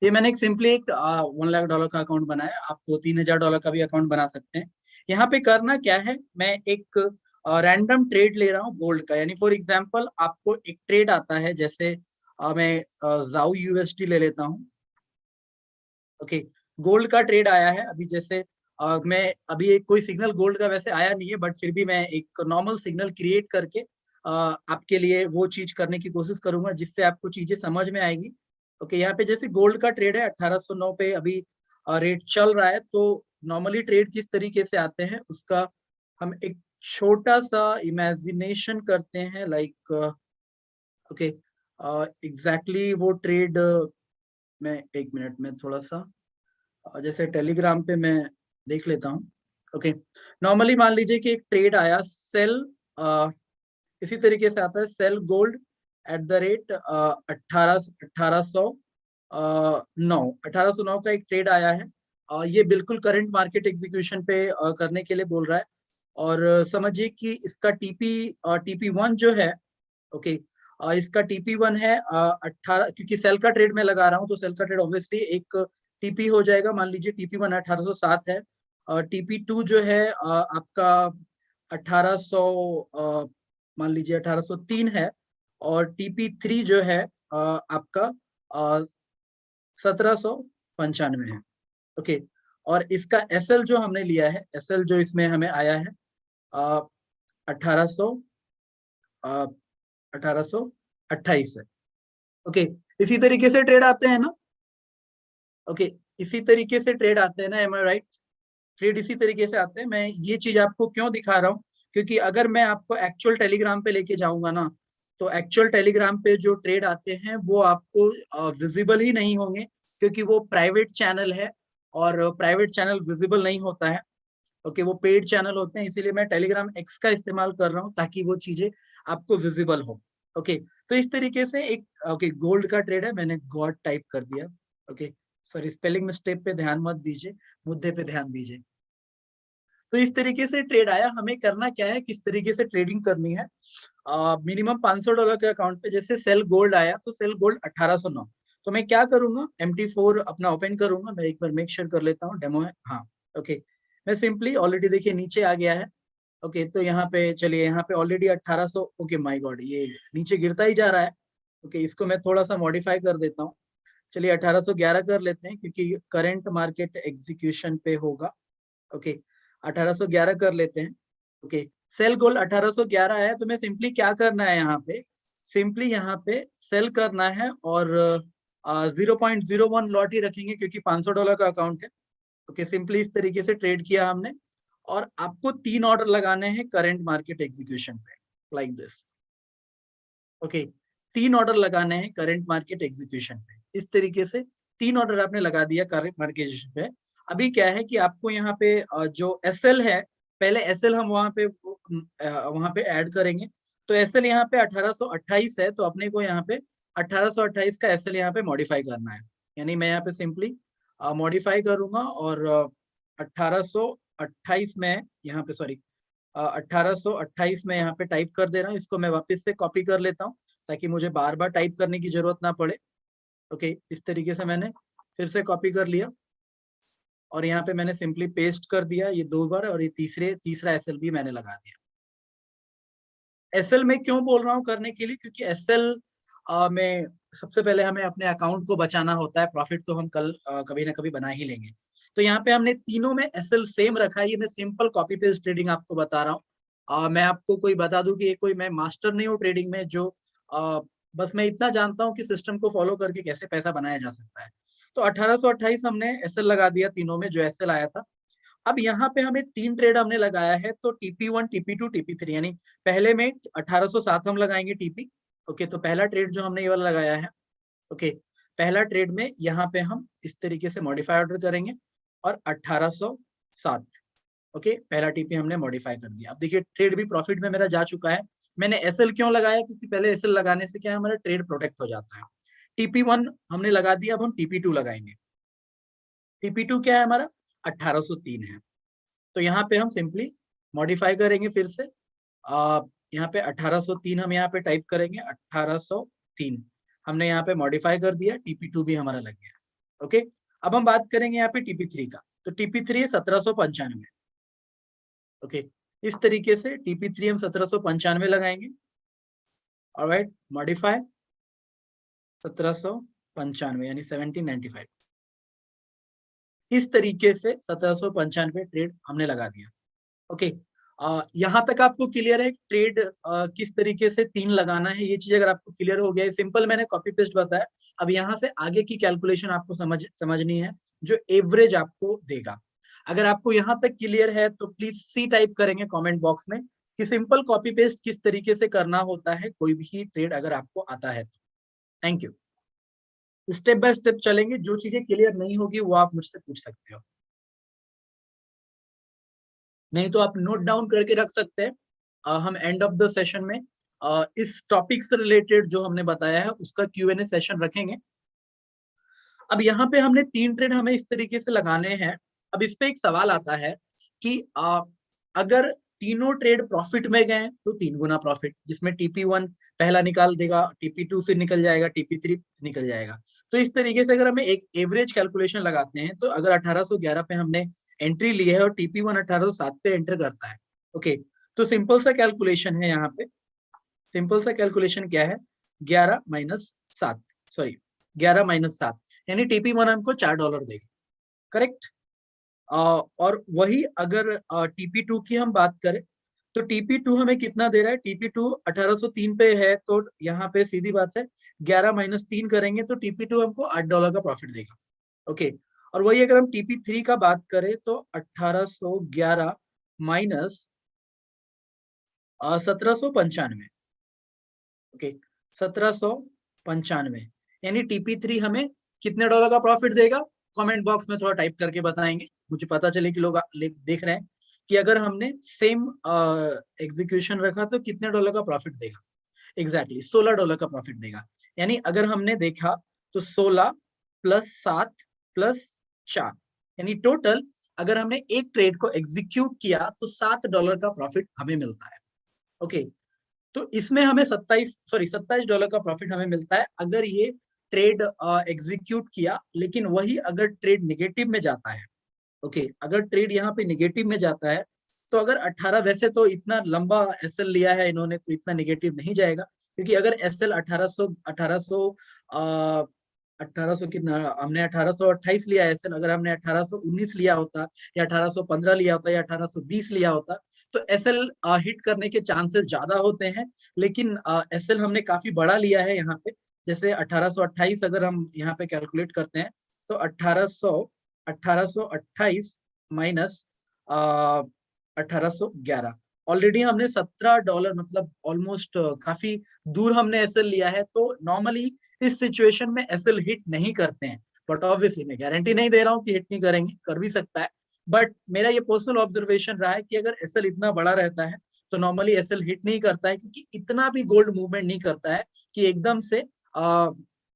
ये मैंने एक सिंपली एक $1 लाख का अकाउंट बनाया, आप $3000 का भी अकाउंट बना सकते हैं। यहाँ पे करना क्या है, मैं एक रैंडम ट्रेड ले रहा हूँ गोल्ड का, यानी फॉर एग्जांपल आपको एक ट्रेड आता है, जैसे मैं जाऊ यूएसडी ले लेता हूँ। ओके, गोल्ड का ट्रेड आया है अभी, जैसे मैं अभी एक कोई सिग्नल गोल्ड का वैसे आया नहीं है, बट फिर भी मैं एक नॉर्मल सिग्नल क्रिएट करके आपके लिए वो चीज करने की कोशिश करूंगा जिससे आपको चीजें समझ में आएगी। ओके, यहाँ पे जैसे गोल्ड का ट्रेड है 1809 पे अभी रेट चल रहा है, तो नॉर्मली ट्रेड किस तरीके से आते हैं उसका हम एक छोटा सा इमेजिनेशन करते हैं, लाइक ओके एग्जैक्टली वो ट्रेड मैं एक मिनट में थोड़ा सा जैसे टेलीग्राम पे मैं देख लेता हूँ। ओके, नॉर्मली मान लीजिए कि एक ट्रेड आया सेल, इसी तरीके से आता है cell gold at the rate 1809 का एक ट्रेड आया है। ये बिल्कुल करंट मार्केट एग्जीक्यूशन पे करने के लिए बोल रहा है, और समझिए कि इसका टीपी 1 जो है, ओके इसका टीपी 1 है 18, क्योंकि सेल का ट्रेड में लगा रहा हूँ तो सेल का ट्रेड ऑब्वियसली एक टीपी हो जाएगा। मान लीजिए टीपी 1 1807 है, और टीपी 2 जो है आपका 1800 मान लीजिए 1803 है, और टीपी 3 जो है आपका 1795 है। ओके, और इसका एसएल जो हमने लिया है, एसएल जो इसमें हमें आया है 1800 1828 है। ओके, इसी तरीके से ट्रेड आते हैं ना। ओके, इसी तरीके से ट्रेड आते हैं ना, एम आई राइट? ट्रेड इसी तरीके से आते हैं। मैं ये चीज आपको क्यों दिखा रहा हूँ, क्योंकि अगर मैं आपको एक्चुअल टेलीग्राम पे लेके जाऊंगा ना, तो एक्चुअल टेलीग्राम पे जो ट्रेड आते हैं वो आपको विजिबल ही नहीं होंगे, क्योंकि वो प्राइवेट चैनल है, और प्राइवेट चैनल विजिबल नहीं होता है। ओके, वो पेड चैनल होते हैं, इसीलिए मैं टेलीग्राम एक्स का इस्तेमाल कर रहा हूँ ताकि वो चीजें आपको विजिबल हो। ओके, तो इस तरीके से एक ओके गोल्ड का ट्रेड है, मैंने गॉड टाइप कर दिया। ओके, सॉरी स्पेलिंग मिस्टेक पे ध्यान मत दीजिए, मुद्दे पे ध्यान दीजिए। तो इस तरीके से ट्रेड आया, हमें करना क्या है, किस तरीके से ट्रेडिंग करनी है। मिनिमम $500 के अकाउंट पे जैसे सेल गोल्ड आया, तो सेल गोल्ड 1809, तो मैं क्या करूंगा, MT4 अपना ओपन करूंगा। मैं एक बार मेक श्योर कर लेता हूँ डेमो है, हाँ ओके। मैं सिंपली ऑलरेडी देखिए नीचे आ गया है। ओके, तो यहाँ पे चलिए, यहाँ पे ऑलरेडी 1800, ओके माय गॉड ये नीचे गिरता ही जा रहा है। ओके, इसको मैं थोड़ा सा मॉडिफाई कर देता हूँ। चलिए 1811 कर लेते हैं, क्योंकि करंट मार्केट एग्जीक्यूशन पे होगा। ओके, 1811 कर लेते हैं। ओके, सेल गोल 1811 है, तो मैं सिंपली क्या करना है, यहाँ पे सिंपली यहाँ पे सेल करना है, और 0.01 लॉट ही रखेंगे क्योंकि $500 का अकाउंट है। ओके, सिंपली इस तरीके से ट्रेड किया हमने, और आपको 3 ऑर्डर लगाने हैं करंट मार्केट एग्जीक्यूशन पे, लाइक दिस। ओके, 3 ऑर्डर लगाने हैं करंट मार्केट एग्जीक्यूशन पे, इस तरीके से 3 ऑर्डर आपने लगा दिया करंट मार्केट एग्जीक्यूशन पे। अभी क्या है कि आपको यहाँ पे जो एसएल है, पहले एसएल हम वहां पे ऐड करेंगे। तो एसएल यहाँ पे 1828 है, तो अपने को यहाँ पे 1828 का एसएल यहाँ पे मॉडिफाई करना है। यानी मैं यहाँ पे सिंपली मॉडिफाई करूंगा, और 1828 में यहाँ पे, सॉरी 1828 में यहाँ पे टाइप कर दे रहा हूँ। इसको मैं वापस से कॉपी कर लेता हूँ ताकि मुझे बार बार टाइप करने की जरूरत ना पड़े। ओके, इस तरीके से मैंने फिर से कॉपी कर लिया, और यहाँ पे मैंने सिंपली पेस्ट कर दिया ये 2 बार, और ये तीसरा एसएल भी मैंने लगा दिया। एसएल में क्यों बोल रहा हूँ करने के लिए, क्योंकि एसएल में सबसे पहले हमें अपने अकाउंट को बचाना होता है। प्रॉफिट तो हम कल कभी ना कभी बना ही लेंगे। तो यहाँ पे हमने तीनों में एसएल सेम रखा है। ये मैं सिंपल कॉपी पेस्ट ट्रेडिंग आपको बता रहा हूँ। मैं आपको कोई बता दूं कि ये कोई मैं मास्टर नहीं हूँ ट्रेडिंग में, जो बस मैं इतना जानता हूँ कि सिस्टम को फॉलो करके कैसे पैसा बनाया जा सकता है। तो 1828 हमने एसएल लगा दिया तीनों में, जो एसएल आया था। अब यहाँ पे हमें 3 ट्रेड हमने लगाया है, तो टीपी 1, टीपी 2, टीपी 3, यानी पहले में 1807 हम लगाएंगे टीपी। ओके, तो पहला ट्रेड जो हमने ये वाला लगाया है, ओके पहला ट्रेड में यहाँ पे हम इस तरीके से मॉडिफाई ऑर्डर करेंगे, और 1807, ओके पहला टीपी हमने मॉडिफाई कर दिया। अब देखिए ट्रेड भी प्रॉफिट में मेरा जा चुका है। मैंने एसएल क्यों लगाया, क्योंकि पहले एसएल लगाने से क्या है, हमारा ट्रेड प्रोटेक्ट हो जाता है। टीपी 1 हमने लगा दिया, अब हम टीपी 2 लगाएंगे। टीपी 2 क्या है हमारा, 1803 है। तो यहाँ पे हम सिंपली मॉडिफाई करेंगे फिर से। यहाँ पे 1803 हम यहाँ पे टाइप करेंगे, 1803 हमने यहाँ पे मॉडिफाई कर दिया, टीपी 2 भी हमारा लग गया। ओके, अब हम बात करेंगे यहाँ पे TP3 का। तो TP3 है 1795। ओके, इस तरीके से TP3 हम 1795 लगाएंगे। ऑलराइट, मॉडिफाई 1795 यानी 1795। इस तरीके से 1795 ट्रेड हमने लगा दिया। ओके, यहाँ तक आपको क्लियर है ट्रेड किस तरीके से 3 लगाना है? ये चीज अगर आपको क्लियर हो गया है, सिंपल मैंने कॉपी पेस्ट बताया। अब यहाँ से आगे की कैलकुलेशन आपको समझनी है जो एवरेज आपको देगा। अगर आपको यहाँ तक क्लियर है तो प्लीज सी टाइप करेंगे कमेंट बॉक्स में कि सिंपल कॉपी पेस्ट किस तरीके से करना होता है कोई भी ट्रेड अगर आपको आता है। Thank you. Step by step चलेंगे, जो चीजें क्लियर नहीं होगी वो आप मुझसे पूछ सकते हो, नहीं तो आप नोट डाउन करके रख सकते हैं। हम एंड ऑफ द सेशन में इस टॉपिक से रिलेटेड जो हमने बताया है उसका Q&A सेशन रखेंगे। अब यहाँ पे हमने 3 ट्रेड हमें इस तरीके से लगाने हैं। अब इस पे एक सवाल आता है कि अगर तीनों ट्रेड प्रॉफिट में गए तो 3 गुना प्रॉफिट, जिसमें TP1 पहला निकाल देगा, TP2 फिर निकल जाएगा, TP3 निकल जाएगा। तो इस तरीके से अगर हमें एक एवरेज कैलकुलेशन लगाते हैं तो अगर 1811 पे हमने एंट्री ली है और TP1 1807 पे एंटर करता है, ओके, तो सिंपल सा कैलकुलेशन है यहाँ पे। सिंपल सा कैलकुलेशन क्या है? 11 माइनस 7, सॉरी 11 माइनस 7 यानी TP1 हमको $4 देगा, करेक्ट। और वही अगर TP2 की हम बात करें तो TP2 हमें कितना दे रहा है? TP2 1803 पे है, तो यहाँ पे सीधी बात है 11 माइनस 3 करेंगे तो TP2 हमको $8 का प्रॉफिट देगा। ओके, और वही अगर हम TP3 का बात करें तो 1811 माइनस 1795, ओके, 1795 यानी TP3 हमें कितने डॉलर का प्रॉफिट देगा? कमेंट बॉक्स में थोड़ा टाइप करके बताएंगे, मुझे पता चले कि लोग देख रहे हैं कि अगर हमने सेम एग्जीक्यूशन रखा तो कितने डॉलर का प्रॉफिट देगा। एग्जैक्टली $16 का प्रॉफिट देगा। यानी अगर हमने देखा तो 16 प्लस 7 प्लस 4 यानी टोटल अगर हमने एक ट्रेड को एग्जीक्यूट किया तो $7 का प्रॉफिट हमें मिलता है। ओके, तो इसमें हमें 27 डॉलर का प्रॉफिट हमें मिलता है अगर ये ट्रेड एग्जीक्यूट किया, लेकिन वही अगर ट्रेड निगेटिव में जाता है, ओके, अगर ट्रेड यहाँ पे निगेटिव में जाता है तो अगर 18, वैसे तो इतना लंबा एसएल लिया है इन्होंने तो इतना निगेटिव नहीं जाएगा, क्योंकि अगर एसएल 1800 कितना, हमने 1828 लिया एसएल, अगर हमने 1819 लिया होता या 1815 लिया होता या 1820 लिया होता तो एसएल हिट करने के चांसेस ज्यादा होते हैं। लेकिन एसएल हमने काफी बड़ा लिया है यहाँ पे, जैसे 1828 अगर हम यहाँ पे कैलकुलेट करते हैं तो 1828 माइनस 1811, ऑलरेडी हमने $17 मतलब ऑलमोस्ट काफी दूर हमने एसएल लिया है। तो नॉर्मली इस सिचुएशन में एसएल हिट नहीं करते हैं, बट ऑब्वियसली मैं गारंटी नहीं दे रहा हूँ कि हिट नहीं करेंगे, कर भी सकता है, बट मेरा ये पर्सनल ऑब्जर्वेशन रहा है कि अगर एसएल इतना बड़ा रहता है तो नॉर्मली एसएल हिट नहीं करता है, क्योंकि इतना भी गोल्ड मूवमेंट नहीं करता है कि एकदम से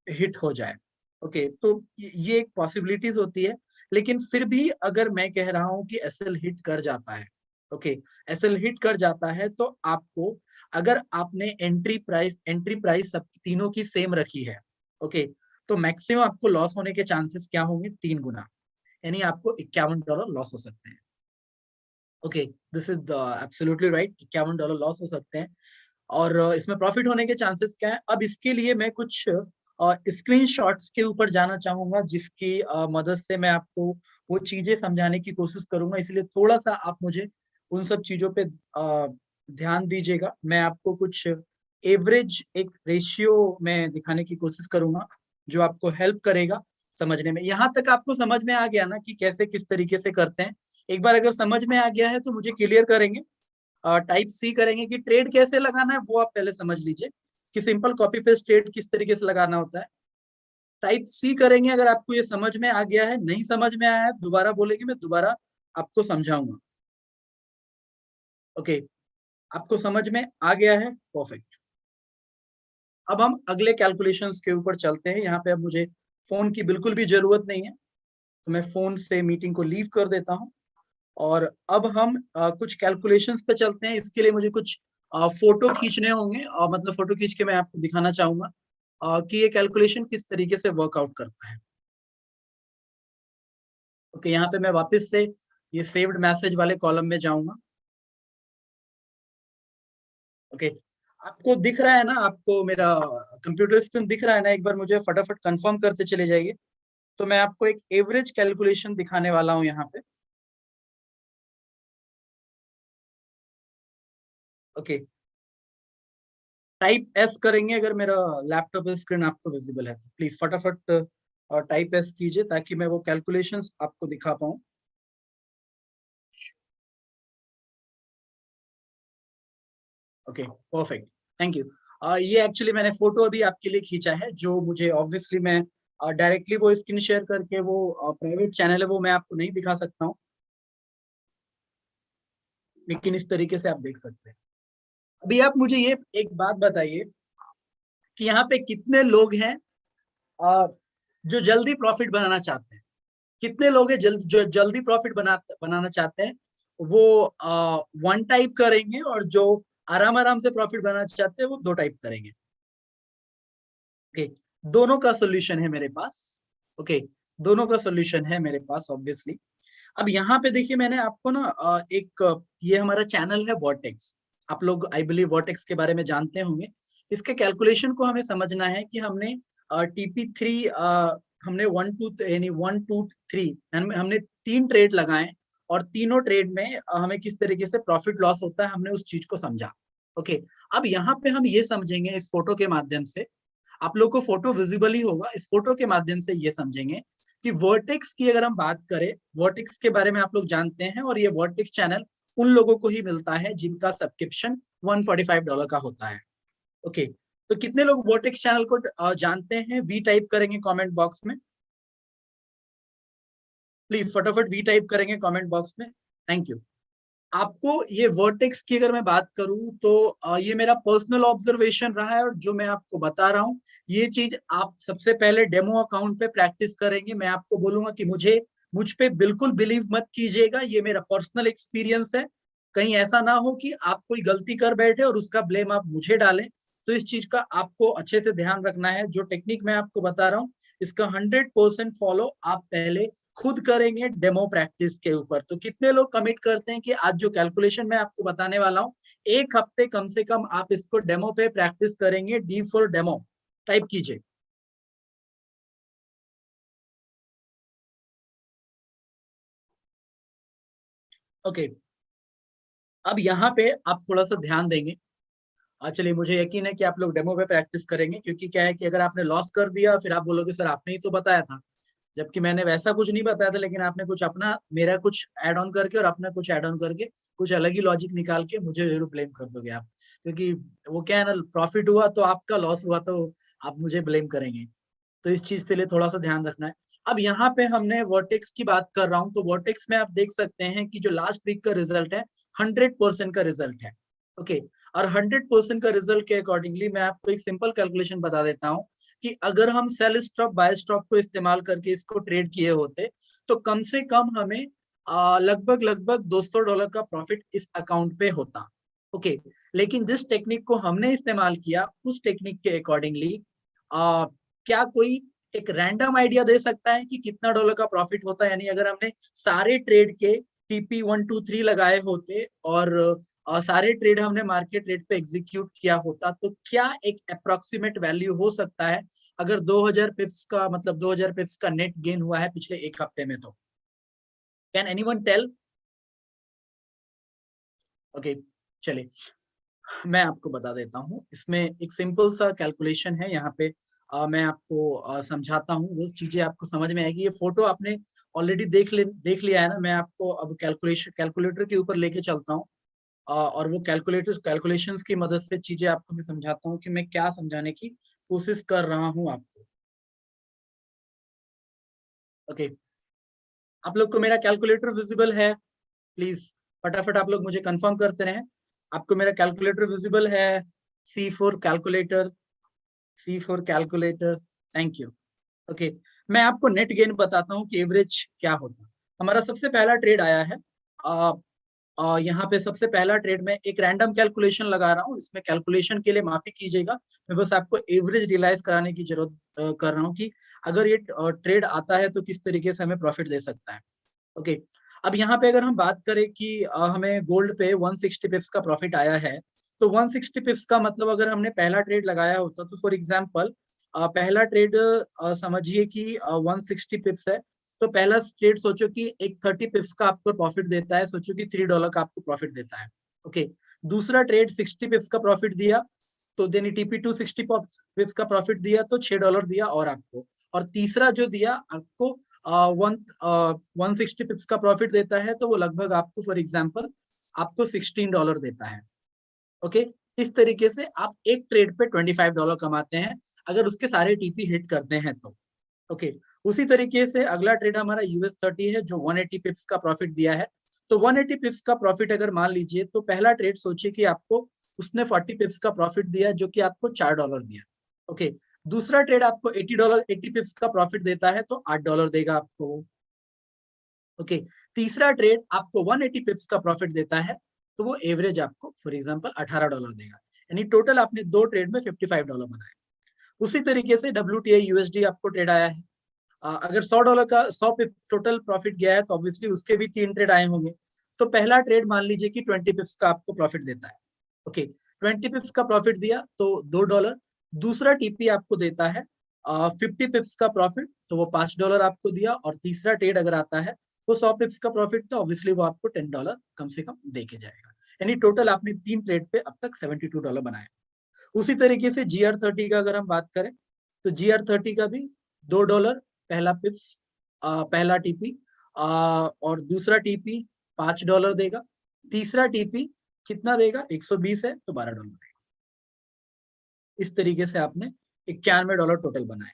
हिट हो जाए। ओके, तो ये एक पॉसिबिलिटीज होती है, लेकिन फिर भी अगर मैं कह रहा हूं कि एसएल हिट कर जाता है, ओके, एसएल हिट कर जाता है तो आपको, अगर आपने एंट्री प्राइस सब तीनों की सेम रखी है, ओके, तो मैक्सिमम आपको लॉस होने के चांसेस क्या होंगे? 3 गुना, यानी आपको $51 लॉस हो सकते हैं। Okay, this is absolutely right, $51 loss हो सकते हैं। और इसमें प्रॉफिट होने के चांसेस क्या है? अब इसके लिए मैं कुछ स्क्रीनशॉट्स के ऊपर जाना चाहूंगा, जिसकी मदद से मैं आपको वो चीजें समझाने की कोशिश करूंगा, इसलिए थोड़ा सा आप मुझे उन सब चीजों पे ध्यान दीजिएगा। मैं आपको कुछ एवरेज एक रेशियो में दिखाने की कोशिश करूंगा जो आपको हेल्प करेगा समझने में। यहाँ तक आपको समझ में आ गया ना कि कैसे किस तरीके से करते हैं? एक बार अगर समझ में आ गया है तो मुझे क्लियर करेंगे, टाइप सी करेंगे कि ट्रेड कैसे लगाना है वो आप पहले समझ लीजिए कि सिंपल कॉपी पेस्ट ट्रेड किस तरीके से लगाना होता है। टाइप सी करेंगे अगर आपको ये समझ में आ गया है। नहीं समझ में आया है दोबारा बोलेंगे, मैं दोबारा आपको समझाऊंगा। ओके, आपको समझ में आ गया है, परफेक्ट। अब हम अगले कैलकुलेशंस के ऊपर चलते हैं। यहाँ पे अब मुझे फोन की बिल्कुल भी जरूरत नहीं है, तो मैं फोन से मीटिंग को लीव कर देता हूँ। और अब हम कुछ कैलकुलेशंस पे चलते हैं। इसके लिए मुझे कुछ फोटो खींचने होंगे, और मतलब फोटो खींच के मैं आपको दिखाना चाहूंगा कि ये कैलकुलेशन किस तरीके से वर्कआउट करता है। ओके, यहाँ पे मैं वापस से ये सेव्ड मैसेज वाले कॉलम में जाऊंगा। ओके, आपको दिख रहा है ना, आपको मेरा कंप्यूटर स्क्रीन दिख रहा है ना? एक बार मुझे फटाफट कंफर्म करते चले जाइए। तो मैं आपको एक एवरेज कैलकुलेशन दिखाने वाला हूं यहाँ पे। ओके, टाइप एस करेंगे अगर मेरा लैपटॉप स्क्रीन आपको विजिबल है तो प्लीज फटाफट टाइप एस कीजिए ताकि मैं वो कैलकुलेशंस आपको दिखा पाऊं। Okay, perfect, thank you. ये एक्चुअली मैंने फोटो अभी आपके लिए खींचा है, जो मुझे ऑब्वियसली मैं डायरेक्टली वो स्क्रीन शेयर करके वो प्राइवेट चैनल है वो मैं आपको नहीं दिखा सकता हूँ, लेकिन इस तरीके से आप देख सकते हैं। अभी आप मुझे ये एक बात बताइए कि यहाँ पे कितने लोग हैं अ, जो जल्दी प्रॉफिट बनाना चाहते हैं? कितने लोग हैं जो जल्दी प्रॉफिट बनाना चाहते हैं? वो वन टाइप करेंगे, और जो आराम आराम से प्रॉफिट बनाना चाहते हैं वो दो टाइप करेंगे। ओके, दोनों का सोल्यूशन है मेरे पास। ओके, दोनों का सोल्यूशन है मेरे पास ऑब्वियसली। अब यहाँ पे देखिए, मैंने आपको ना ये हमारा चैनल है वर्टेक्स। आप लोग आई बिलीव वर्टेक्स के बारे में जानते होंगे। इसके कैलकुलेशन को हमें समझना है कि हमने TP3 हमने 1 2 यानी 1 2 3 हमने 3 ट्रेड लगाए, और तीनों ट्रेड में हमें किस तरीके से प्रॉफिट लॉस होता है हमने उस चीज को समझा। ओके, अब यहाँ पे हम ये समझेंगे इस फोटो के माध्यम से, आप लोग को फोटो विजिबल ही होगा, इस फोटो के माध्यम से ये समझेंगे कि वर्टेक्स की अगर हम बात करें, वर्टेक्स के बारे में आप लोग जानते हैं, और ये वर्टेक्स चैनल उन लोगों को ही मिलता है जिनका सब्सक्रिप्शन $145 का होता है। ओके, तो कितने लोग वर्टेक्स चैनल को जानते हैं? वी टाइप करेंगे कमेंट बॉक्स में, प्लीज फटाफट वी टाइप करेंगे कमेंट बॉक्स में। Thank you. आपको ये वर्टेक्स की अगर मैं बात करूं तो ये मेरा पर्सनल ऑब्जर्वेशन रहा है, और जो मैं आपको बता रहा हूं ये चीज आप सबसे पहले डेमो अकाउंट पे प्रैक्टिस करेंगे। मैं आपको बोलूंगा कि मुझ पे बिल्कुल बिलीव मत कीजिएगा, ये मेरा पर्सनल एक्सपीरियंस है। कहीं ऐसा ना हो कि आप कोई गलती कर बैठे और उसका ब्लेम आप मुझे डालें। तो इस चीज का आपको अच्छे से ध्यान रखना है। जो टेक्निक मैं आपको बता रहा हूँ इसका 100% फॉलो आप पहले खुद करेंगे डेमो प्रैक्टिस के ऊपर। तो कितने लोग कमिट करते हैं कि आज जो कैलकुलेशन मैं आपको बताने वाला हूं, एक हफ्ते कम से कम आप इसको डेमो पे प्रैक्टिस करेंगे? डी फॉर डेमो टाइप कीजिए। ओके, अब यहाँ पे आप थोड़ा सा ध्यान देंगे। चलिए, मुझे यकीन है कि आप लोग डेमो पे प्रैक्टिस करेंगे, क्योंकि क्या है कि अगर आपने लॉस कर दिया फिर आप बोलोगे सर आपने ही तो बताया था, जबकि मैंने वैसा कुछ नहीं बताया था, लेकिन आपने कुछ अपना मेरा कुछ ऐड ऑन करके और अपना कुछ ऐड ऑन करके कुछ अलग ही लॉजिक निकाल के मुझे जरूर ब्लेम कर दोगे आप। क्योंकि वो क्या है ना, प्रॉफिट हुआ तो आपका, लॉस हुआ तो आप मुझे ब्लेम करेंगे। तो इस चीज के लिए थोड़ा सा ध्यान रखना है। अब यहाँ पे हमने वर्टेक्स की बात कर रहा हूँ, तो वर्टेक्स में आप देख सकते हैं कि जो लास्ट वीक का रिजल्ट है 100% का रिजल्ट है। ओके, और 100% का रिजल्ट के अकॉर्डिंगली मैं आपको एक सिंपल कैलकुलेशन बता देता हूँ कि अगर हम सेल स्टॉप बाय स्टॉप को इस्तेमाल करके इसको ट्रेड किए होते तो कम से कम हमें लगभग लगभग $200 का प्रॉफिट इस अकाउंट पे होता। ओके, लेकिन जिस टेक्निक को हमने इस्तेमाल किया उस टेक्निक के अकॉर्डिंगली क्या कोई एक रैंडम आइडिया दे सकता है कि कितना डॉलर का प्रॉफिट होता है? यानी अगर हमने सारे ट्रेड के TP1 2 3 लगाए होते और सारे ट्रेड हमने मार्केट रेट पे एग्जीक्यूट किया होता, तो क्या एक अप्रोक्सीमेट वैल्यू हो सकता है अगर 2000 पिप्स का, मतलब 2000 पिप्स का नेट गेन हुआ है पिछले एक हफ्ते में? तो कैन एनीवन टेल? ओके, चलिए मैं आपको बता देता हूँ। इसमें एक सिंपल सा कैलकुलेशन है, यहाँ पे मैं आपको समझाता हूँ, वो चीजें आपको समझ में आएगी। ये फोटो आपने ऑलरेडी देख लिया है ना? मैं आपको अब कैलकुलेटर के ऊपर लेके चलता हूँ, और वो कैलकुलेशंस की मदद से चीजें आपको मैं समझाता हूँ कि मैं क्या समझाने की कोशिश कर रहा हूँ आपको। ओके, आप लोग को मेरा कैलकुलेटर विजिबल है? प्लीज फटाफट आप लोग मुझे कंफर्म करते रहे। आपको मेरा कैलकुलेटर विजिबल है? C4 calculator, C4 calculator, thank you. Okay, मैं आपको नेट गेन बताता हूँ कि एवरेज क्या होता है। हमारा सबसे पहला ट्रेड आया है। यहाँ पे सबसे पहला ट्रेड में एक रैंडम कैलकुलेशन लगा रहा हूँ। इसमें कैलकुलेशन के लिए माफी कीजिएगा, मैं बस आपको एवरेज रियलाइज कराने की जरूरत कर रहा हूँ कि अगर ये ट्रेड आता है तो किस तरीके से हमें प्रॉफिट दे सकता है। ओके, अब यहाँ पे अगर हम बात करें कि हमें गोल्ड पे 160 पिप्स का प्रॉफिट आया है, तो 160 पिप्स का मतलब अगर हमने पहला ट्रेड लगाया होता तो फॉर एग्जांपल पहला ट्रेड समझिए कि 160 पिप्स है, तो पहला ट्रेड सोचो कि एक 30 पिप्स का आपको प्रॉफिट देता है, सोचो कि $3 का आपको प्रॉफिट देता है। ओके, दूसरा ट्रेड 60 पिप्स का प्रॉफिट दिया, तो देन टीपी 260 पिप्स का प्रॉफिट दिया तो $6 दिया और आपको, और तीसरा जो दिया आपको 160 पिप्स का प्रॉफिट देता है, तो वो लगभग आपको फॉर एग्जांपल आपको $16 देता है। ओके, इस तरीके से आप एक ट्रेड पे $25 कमाते हैं अगर उसके सारे टीपी हिट करते हैं तो। ओके, उसी तरीके से अगला ट्रेड हमारा US30 है जो 180 पिप्स का प्रॉफिट दिया है। तो 180 पिप्स का प्रॉफिट अगर मान लीजिए, तो पहला ट्रेड सोचिए कि आपको उसने 40 पिप्स का प्रॉफिट दिया जो कि आपको $4 दिया। ओके, दूसरा ट्रेड आपको $80 पिप्स का प्रॉफिट देता है तो $8 देगा आपको। ओके, तीसरा ट्रेड आपको 180 पिप्स का प्रॉफिट देता है, तो वो एवरेज आपको फॉर एग्जांपल $18 देगा, यानी टोटल आपने दो ट्रेड में $55 बनाए। उसी तरीके से WTI USD आपको ट्रेड आया है, अगर $100 का 100 पिप टोटल प्रॉफिट गया है तो ऑब्वियसली उसके भी 3 ट्रेड आए होंगे। तो पहला ट्रेड मान लीजिए कि 20 पिप्स का आपको प्रॉफिट देता है। ओके, 20 पिप्स का प्रॉफिट दिया तो $2। दूसरा टीपी आपको देता है 50 पिप्स का प्रॉफिट, तो वो $5 आपको दिया, और तीसरा ट्रेड अगर आता है वो 100 पिप्स का प्रॉफिट, तो ऑब्वियसली वो आपको $10 कम से कम दे के जाएगा, यानी टोटल आपने 3 ट्रेड पे अब तक $72 बनाए। उसी तरीके से GR30 का अगर हम बात करें, तो GR30 का भी $2 पहला पिप्स, पहला टीपी, और दूसरा टीपी $5 देगा, तीसरा टीपी कितना देगा, 120 है तो $12 देगा। इस तरीके से आपने $91 टोटल बनाए।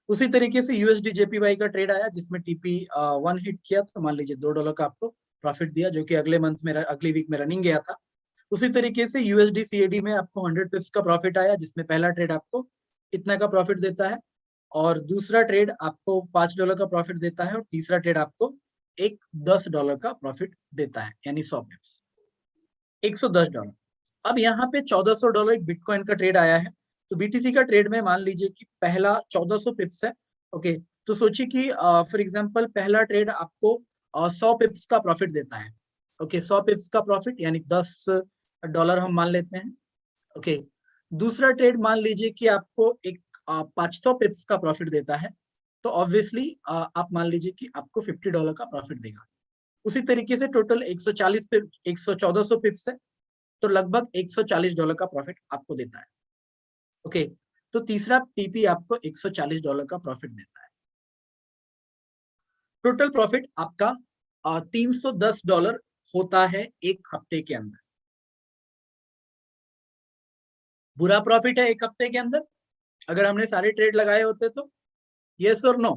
उसी तरीके से USD JPY का ट्रेड आया जिसमें टीपी 1 हिट किया, तो मान लीजिए $2 का आपको प्रॉफिट दिया जो कि अगले मंथ में अगली वीक में रनिंग गया था। उसी तरीके से USD CAD में आपको 100 पिप्स का प्रॉफिट आया, जिसमें पहला ट्रेड आपको इतना का प्रॉफिट देता है, और दूसरा ट्रेड आपको $5 का प्रॉफिट देता है, और तीसरा ट्रेड आपको एक $10 का प्रॉफिट देता है, यानी 100 पिप्स, $110। अब यहाँ पे $1400 बिटकॉइन का ट्रेड आया है, तो BTC का ट्रेड में मान लीजिए कि पहला 1400 पिप्स है। ओके, तो सोचिए कि फॉर एग्जांपल पहला ट्रेड आपको 100 पिप्स का प्रॉफिट देता है। ओके, 100 पिप्स का प्रॉफिट यानी $10 हम मान लेते हैं। ओके, दूसरा ट्रेड मान लीजिए कि आपको एक 500 पिप्स का प्रॉफिट देता है, तो ऑब्वियसली आप मान लीजिए कि आपको $50 का प्रॉफिट देगा। उसी तरीके से टोटल 140 पिप 1400 पिप्स है, तो लगभग $140 का प्रॉफिट आपको देता है। ओके, तो तीसरा टीपी आपको $140 का प्रॉफिट देता है। टोटल प्रॉफिट आपका $310 होता है एक हफ्ते के अंदर। बुरा प्रॉफिट है एक हफ्ते के अंदर अगर हमने सारे ट्रेड लगाए होते तो? यस और नो?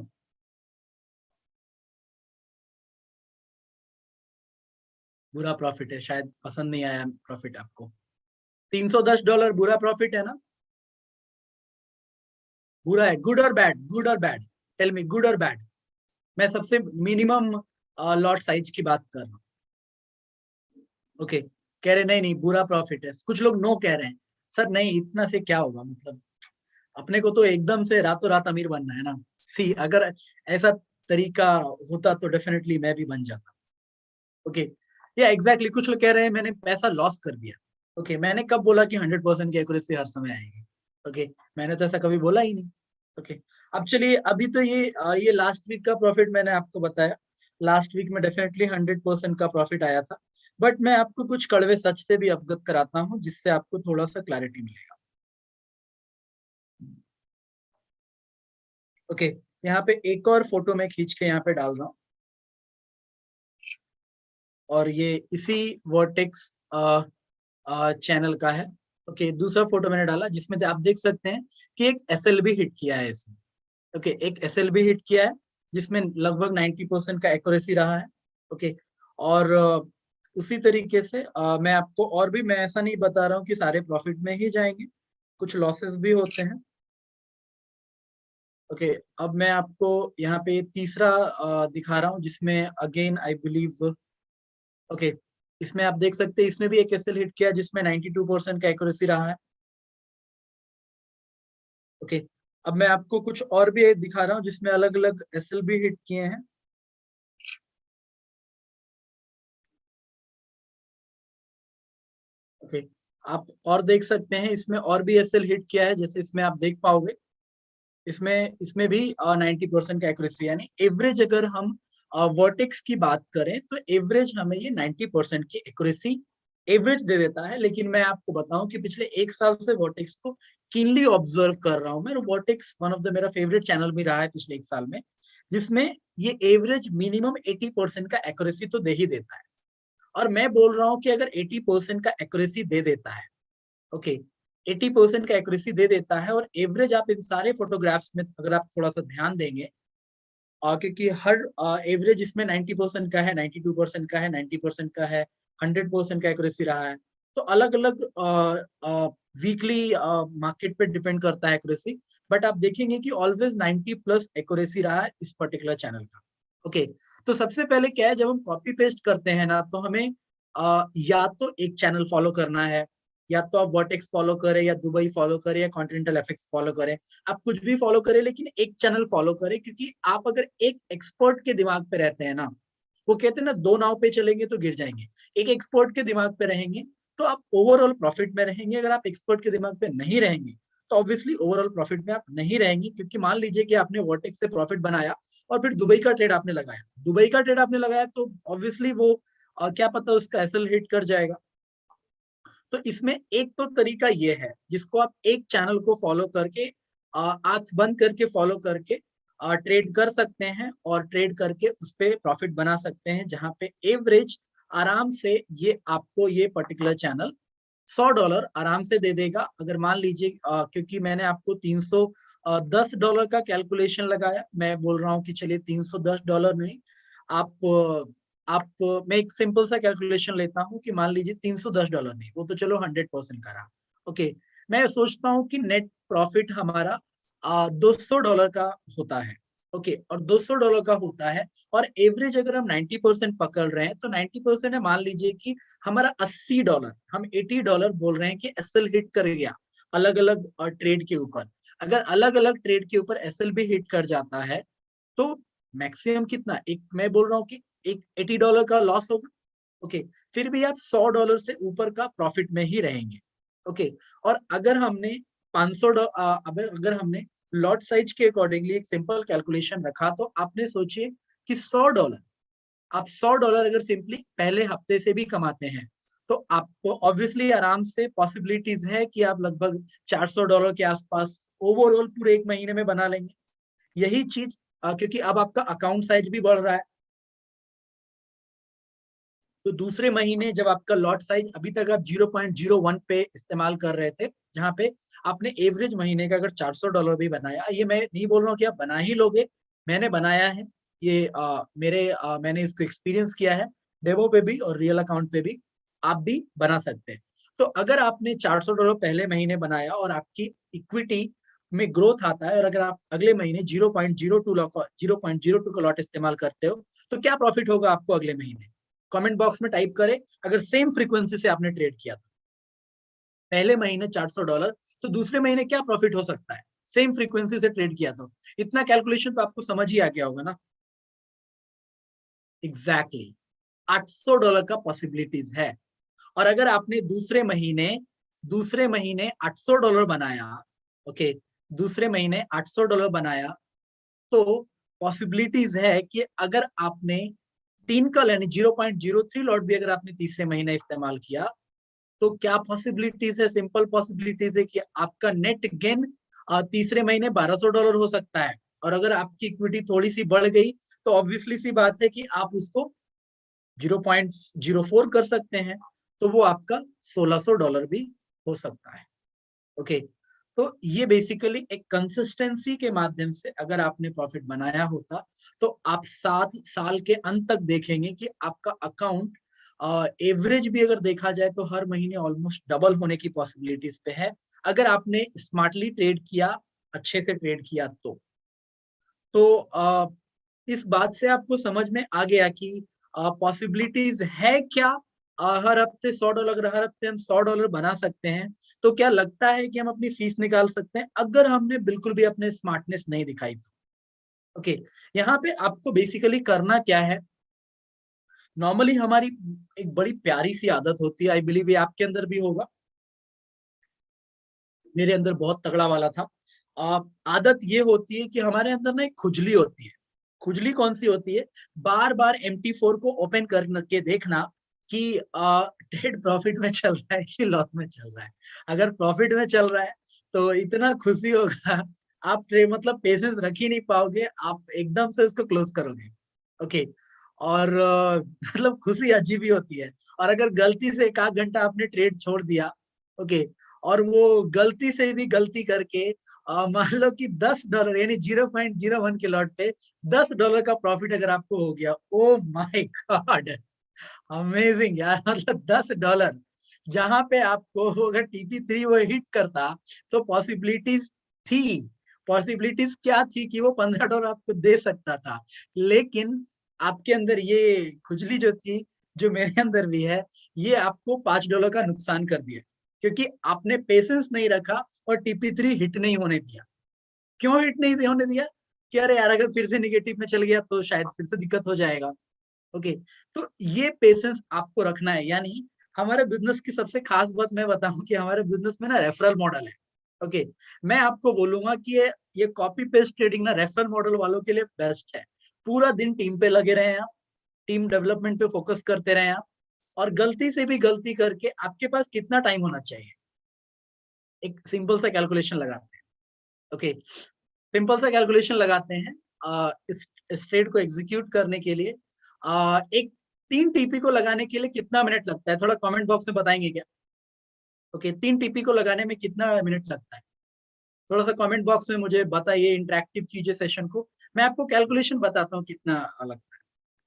बुरा प्रॉफिट है, शायद पसंद नहीं आया प्रॉफिट आपको। $310 बुरा प्रॉफिट है ना? बुरा है, गुड और बैड? गुड और बैड, टेल मी, गुड और बैड? मैं सबसे मिनिमम लॉट साइज की बात कर रहा हूँ। ओके, कह रहे नहीं नहीं बुरा प्रॉफिट है, कुछ लोग नो कह रहे हैं, सर नहीं इतना से क्या होगा, मतलब अपने को तो एकदम से रातों रात अमीर बनना है ना। सी, अगर ऐसा तरीका होता तो डेफिनेटली मैं भी बन जाता। ओके, या एग्जैक्टली कुछ लोग कह रहे हैं मैंने पैसा लॉस कर दिया। ओके, मैंने कब बोला कि 100% की एक्यूरेसी हर समय आएगी? ओके, मैंने तो ऐसा कभी बोला ही नहीं। ओके, अब चलिए, अभी तो ये लास्ट वीक का प्रॉफिट मैंने आपको बताया। लास्ट वीक में डेफिनेटली 100% का प्रॉफिट आया था, बट मैं आपको कुछ कड़वे सच से भी अवगत कराता हूँ जिससे आपको थोड़ा सा क्लैरिटी मिलेगा। ओके, यहाँ पे एक और फोटो मैं खींच के यहाँ पे डाल रहा हूँ, और ये इसी वर्टेक्स चैनल का है। ओके, दूसरा फोटो मैंने डाला जिसमें आप देख सकते हैं कि एक SLB हिट किया है इसमें। ओके, एक SLB हिट किया है जिसमें लगभग 90% का एक्यूरेसी रहा है। ओके, और उसी तरीके से मैं आपको और भी, मैं ऐसा नहीं बता रहा हूँ कि सारे प्रॉफिट में ही जाएंगे, कुछ लॉसेस भी होते हैं। ओके, अब मैं आपको यहाँ पे तीसरा दिखा रहा हूँ जिसमें अगेन आई बिलीव, ओके, इसमें आप देख सकते हैं इसमें भी एक एसएल हिट किया जिसमें 92% का एक्यूरेसी रहा है। ओके, अब मैं आपको कुछ और भी दिखा रहा हूँ जिसमें अलग अलग एसएल भी हिट किए हैं। ओके, आप और देख सकते हैं इसमें और भी एसएल हिट किया है, जैसे इसमें आप देख पाओगे, इसमें भी 90% का एक्यूरेसी, यानी एवरेज अगर हम वर्टेक्स की बात करें तो एवरेज हमें ये 90% की एक्यूरेसी एवरेज दे देता है। लेकिन मैं आपको बताऊं कि पिछले 1 साल से वर्टेक्स को कीनली ऑब्जर्व कर रहा हूं मैं। वर्टेक्स वन ऑफ द मेरा फेवरेट चैनल भी रहा है पिछले 1 साल में, जिसमें ये एवरेज मिनिमम 80% का एक्यूरेसी तो दे ही देता है। और मैं बोल रहा हूं कि अगर 80% का एक्यूरेसी दे देता है, ओके, 80% का एक्यूरेसी दे देता है, और एवरेज आप इन सारे फोटोग्राफ्स में अगर आप थोड़ा सा ध्यान देंगे, क्योंकि हर एवरेज इसमें 90% का है, 92% का है, 90% का है, 100% का एक्यूरेसी रहा है। तो अलग अलग वीकली मार्केट पे डिपेंड करता है एक्यूरेसी, बट आप देखेंगे कि ऑलवेज 90+ एक्यूरेसी रहा है इस पर्टिकुलर चैनल का। ओके, तो सबसे पहले क्या है, जब हम कॉपी पेस्ट करते हैं ना, तो हमें या तो एक चैनल फॉलो करना है, या तो आप वर्टेक्स फॉलो करें, या दुबई फॉलो करें, या कॉन्टिनेंटल एफएक्स फॉलो करें, आप कुछ भी फॉलो करें, लेकिन एक चैनल फॉलो करें। क्योंकि आप अगर एक एक्सपर्ट के दिमाग पे रहते हैं ना, वो कहते हैं ना, 2 नाव पे चलेंगे तो गिर जाएंगे। एक एक्सपर्ट के दिमाग पे रहेंगे तो आप ओवरऑल प्रॉफिट में रहेंगे। अगर आप एक्सपर्ट के दिमाग पे नहीं रहेंगे तो ऑब्वियसली ओवरऑल प्रॉफिट में आप नहीं रहेंगे। क्योंकि मान लीजिए कि आपने वर्टेक्स से प्रॉफिट बनाया और फिर दुबई का ट्रेड आपने लगाया, तो ऑब्वियसली वो क्या पता उसका एसएल हिट कर जाएगा। तो इसमें एक तो तरीका ये है जिसको आप एक चैनल को फॉलो करके, आंख बंद करके फॉलो करके ट्रेड कर सकते हैं, और ट्रेड करके उस पर प्रॉफिट बना सकते हैं, जहां पे एवरेज आराम से ये आपको ये पर्टिकुलर चैनल $100 आराम से दे देगा। अगर मान लीजिए, क्योंकि मैंने आपको $310 का कैलकुलेशन लगाया, मैं बोल रहा हूँ कि चलिए $310 नहीं, आप मैं एक सिंपल सा कैलकुलेशन लेता हूँ कि मान लीजिए $310 नहीं, वो तो चलो 100% का रहा। ओके, मैं सोचता हूँ कि नेट प्रॉफिट हमारा $200 का होता है। ओके, और $200 का होता है, और एवरेज अगर हम 90% पकड़ रहे हैं तो 90% है, मान लीजिए कि हमारा $80, हम $80 बोल रहे हैं कि एसएल हिट कर गया अलग अलग ट्रेड के ऊपर। अगर अलग अलग ट्रेड के ऊपर एसएल भी हिट कर जाता है तो मैक्सिमम कितना, एक मैं बोल रहा हूँ कि एक $80 का लॉस होगा। ओके, फिर भी आप $100 से ऊपर का प्रॉफिट में ही रहेंगे। ओके, और अगर हमने 500 अगर हमने लॉट साइज के अकॉर्डिंगली एक सिंपल कैलकुलेशन रखा, तो आपने सोचिए कि $100, आप $100 अगर सिंपली पहले हफ्ते से भी कमाते हैं तो आपको ऑब्वियसली आराम से पॉसिबिलिटीज है कि आप लगभग $400 के आसपास ओवरऑल पूरे एक महीने में बना लेंगे। यही चीज, क्योंकि अब आपका अकाउंट साइज भी बढ़ रहा है, तो दूसरे महीने जब आपका लॉट साइज, अभी तक आप 0.01 पे इस्तेमाल कर रहे थे, जहां पे आपने एवरेज महीने का अगर $400 भी बनाया, ये मैं नहीं बोल रहा हूँ कि आप बना ही लोगे, मैंने बनाया है ये, मैंने इसको एक्सपीरियंस किया है डेमो पे भी और रियल अकाउंट पे भी, आप भी बना सकते हैं। तो अगर आपने $400 पहले महीने बनाया और आपकी इक्विटी में ग्रोथ आता है, और अगर आप अगले महीने 0.02 का लॉट इस्तेमाल करते हो, तो क्या प्रॉफिट होगा आपको अगले महीने? कमेंट बॉक्स में टाइप करें। अगर सेम फ्रीक्वेंसी से आपने ट्रेड किया था पहले महीने $400, तो दूसरे महीने क्या प्रॉफिट हो सकता है सेम फ्रीक्वेंसी से ट्रेड किया तो? इतना कैलकुलेशन तो आपको समझ ही आ गया होगा ना। एग्जैक्टली, $800 का पॉसिबिलिटीज है। और अगर आपने दूसरे महीने $800 बनाया, ओके, दूसरे महीने $800 बनाया, तो पॉसिबिलिटीज है कि अगर आपने 3 का यानी 0.03 लॉट भी अगर आपने तीसरे महीने इस्तेमाल किया, तो क्या पॉसिबिलिटीज है? सिंपल पॉसिबिलिटीज है कि आपका नेट गेन तीसरे महीने $1200 हो सकता है। और अगर आपकी इक्विटी थोड़ी सी बढ़ गई तो ऑब्वियसली सी बात है कि आप उसको 0.04 कर सकते हैं, तो वो आपका $1600 भी हो सकता है। ओके, तो ये बेसिकली एक कंसिस्टेंसी के माध्यम से अगर आपने प्रॉफिट बनाया होता, तो आप 7 साल के अंत तक देखेंगे कि आपका अकाउंट एवरेज भी अगर देखा जाए तो हर महीने ऑलमोस्ट डबल होने की पॉसिबिलिटीज पे है, अगर आपने स्मार्टली ट्रेड किया, अच्छे से ट्रेड किया तो इस बात से आपको समझ में आ गया कि पॉसिबिलिटीज है क्या। हर हफ्ते $100, हर हफ्ते हम $100 बना सकते हैं। तो क्या लगता है कि हम अपनी फीस निकाल सकते हैं अगर हमने बिल्कुल भी अपने स्मार्टनेस नहीं दिखाई तो? ओके, यहाँ पे आपको बेसिकली करना क्या है, नॉर्मली हमारी एक बड़ी प्यारी सी आदत होती है, आई बिलीव ये आपके अंदर भी होगा, मेरे अंदर बहुत तगड़ा वाला था। आदत ये होती है कि हमारे अंदर ना एक खुजली होती है। खुजली कौन सी होती है? बार बार MT4 को ओपन करके देखना कि ट्रेड प्रॉफिट में चल रहा है कि लॉस में चल रहा है। अगर प्रॉफिट में चल रहा है तो इतना खुशी होगा, आप ट्रेड मतलब पेशेंस रख ही नहीं पाओगे, आप एकदम से इसको क्लोज करोगे। ओके। और मतलब खुशी अजीब ही होती है। और अगर गलती से एक आध घंटा आपने ट्रेड छोड़ दिया, ओके, और वो गलती से भी गलती करके मान लो कि $10 यानी 0.01 के लॉट पे $10 का प्रॉफिट अगर आपको हो गया, ओ माय गॉड, अमेजिंग यार। मतलब $10 जहां पे आपको अगर TP3 वो हिट करता तो पॉसिबिलिटीज थी। पॉसिबिलिटीज क्या थी कि वो $15 आपको दे सकता था, लेकिन आपके अंदर ये खुजली जो थी, जो मेरे अंदर भी है, ये आपको $5 का नुकसान कर दिया, क्योंकि आपने पेशेंस नहीं रखा और TP3 हिट नहीं होने दिया। क्यों हिट नहीं होने दिया? कि अरे यार अगर फिर से निगेटिव में चल गया तो शायद फिर से दिक्कत हो जाएगा। ओके। तो ये पेशेंस आपको रखना है। यानी हमारे बिजनेस की सबसे खास बात मैं बताऊं कि हमारे बिजनेस में ना रेफरल मॉडल है। ओके। मैं आपको बोलूंगा कि ये कॉपी पेस्ट ट्रेडिंग ना रेफरल मॉडल वालों के लिए बेस्ट है। पूरा दिन टीम पे लगे रहे आप, टीम डेवलपमेंट पे फोकस करते रहे आप, और गलती से भी गलती करके आपके पास कितना टाइम होना चाहिए, एक सिंपल सा कैलकुलेशन लगाते हैं। ओके। सिंपल सा कैलकुलेशन लगाते हैं। इस ट्रेड को एग्जीक्यूट करने के लिए एक 3 TP को लगाने के लिए कितना मिनट लगता है, थोड़ा कमेंट बॉक्स में बताएंगे क्या? ओके, 3 TP को लगाने में कितना मिनट लगता है, थोड़ा सा कमेंट बॉक्स में मुझे बताइए, इंटरेक्टिव कीजिए सेशन को। मैं आपको कैलकुलेशन बताता हूँ कितना लगता है।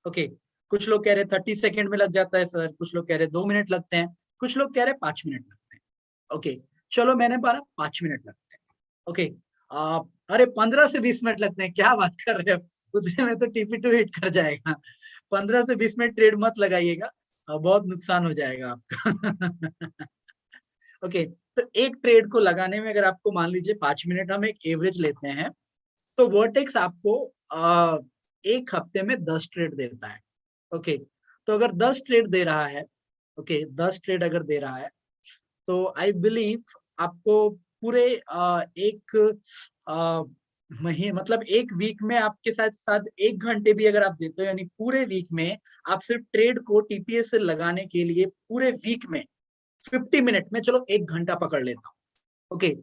ओके। कुछ लोग कह रहे 30 सेकेंड में लग जाता है सर, कुछ लोग कह रहे 2 मिनट लगते हैं, कुछ लोग कह रहे 5 मिनट लगते हैं। ओके, चलो मैंने बोला 5 मिनट लगते हैं। ओके। अरे 15 से 20 मिनट लगते हैं, क्या बात कर रहे हो, उतने में तो TP2 हिट कर जाएगा। 15 से 20 मिनट ट्रेड मत लगाइएगा, बहुत नुकसान हो जाएगा आपका। ओके। तो एक ट्रेड को लगाने में अगर आपको मान लीजिए 5 मिनट, हम एक एवरेज लेते हैं, तो वर्टेक्स आपको एक हफ्ते में 10 ट्रेड देता है। ओके। तो अगर 10 ट्रेड दे रहा है, ओके, 10 ट्रेड अगर दे रहा है, तो आई बिलीव आपको पूरे एक महीने मतलब एक वीक में आपके साथ साथ 1 घंटे भी अगर आप देते हो, यानी पूरे वीक में आप सिर्फ ट्रेड को TPS से लगाने के लिए पूरे वीक में 50 मिनट में, चलो 1 घंटा पकड़ लेता हूँ। ओके।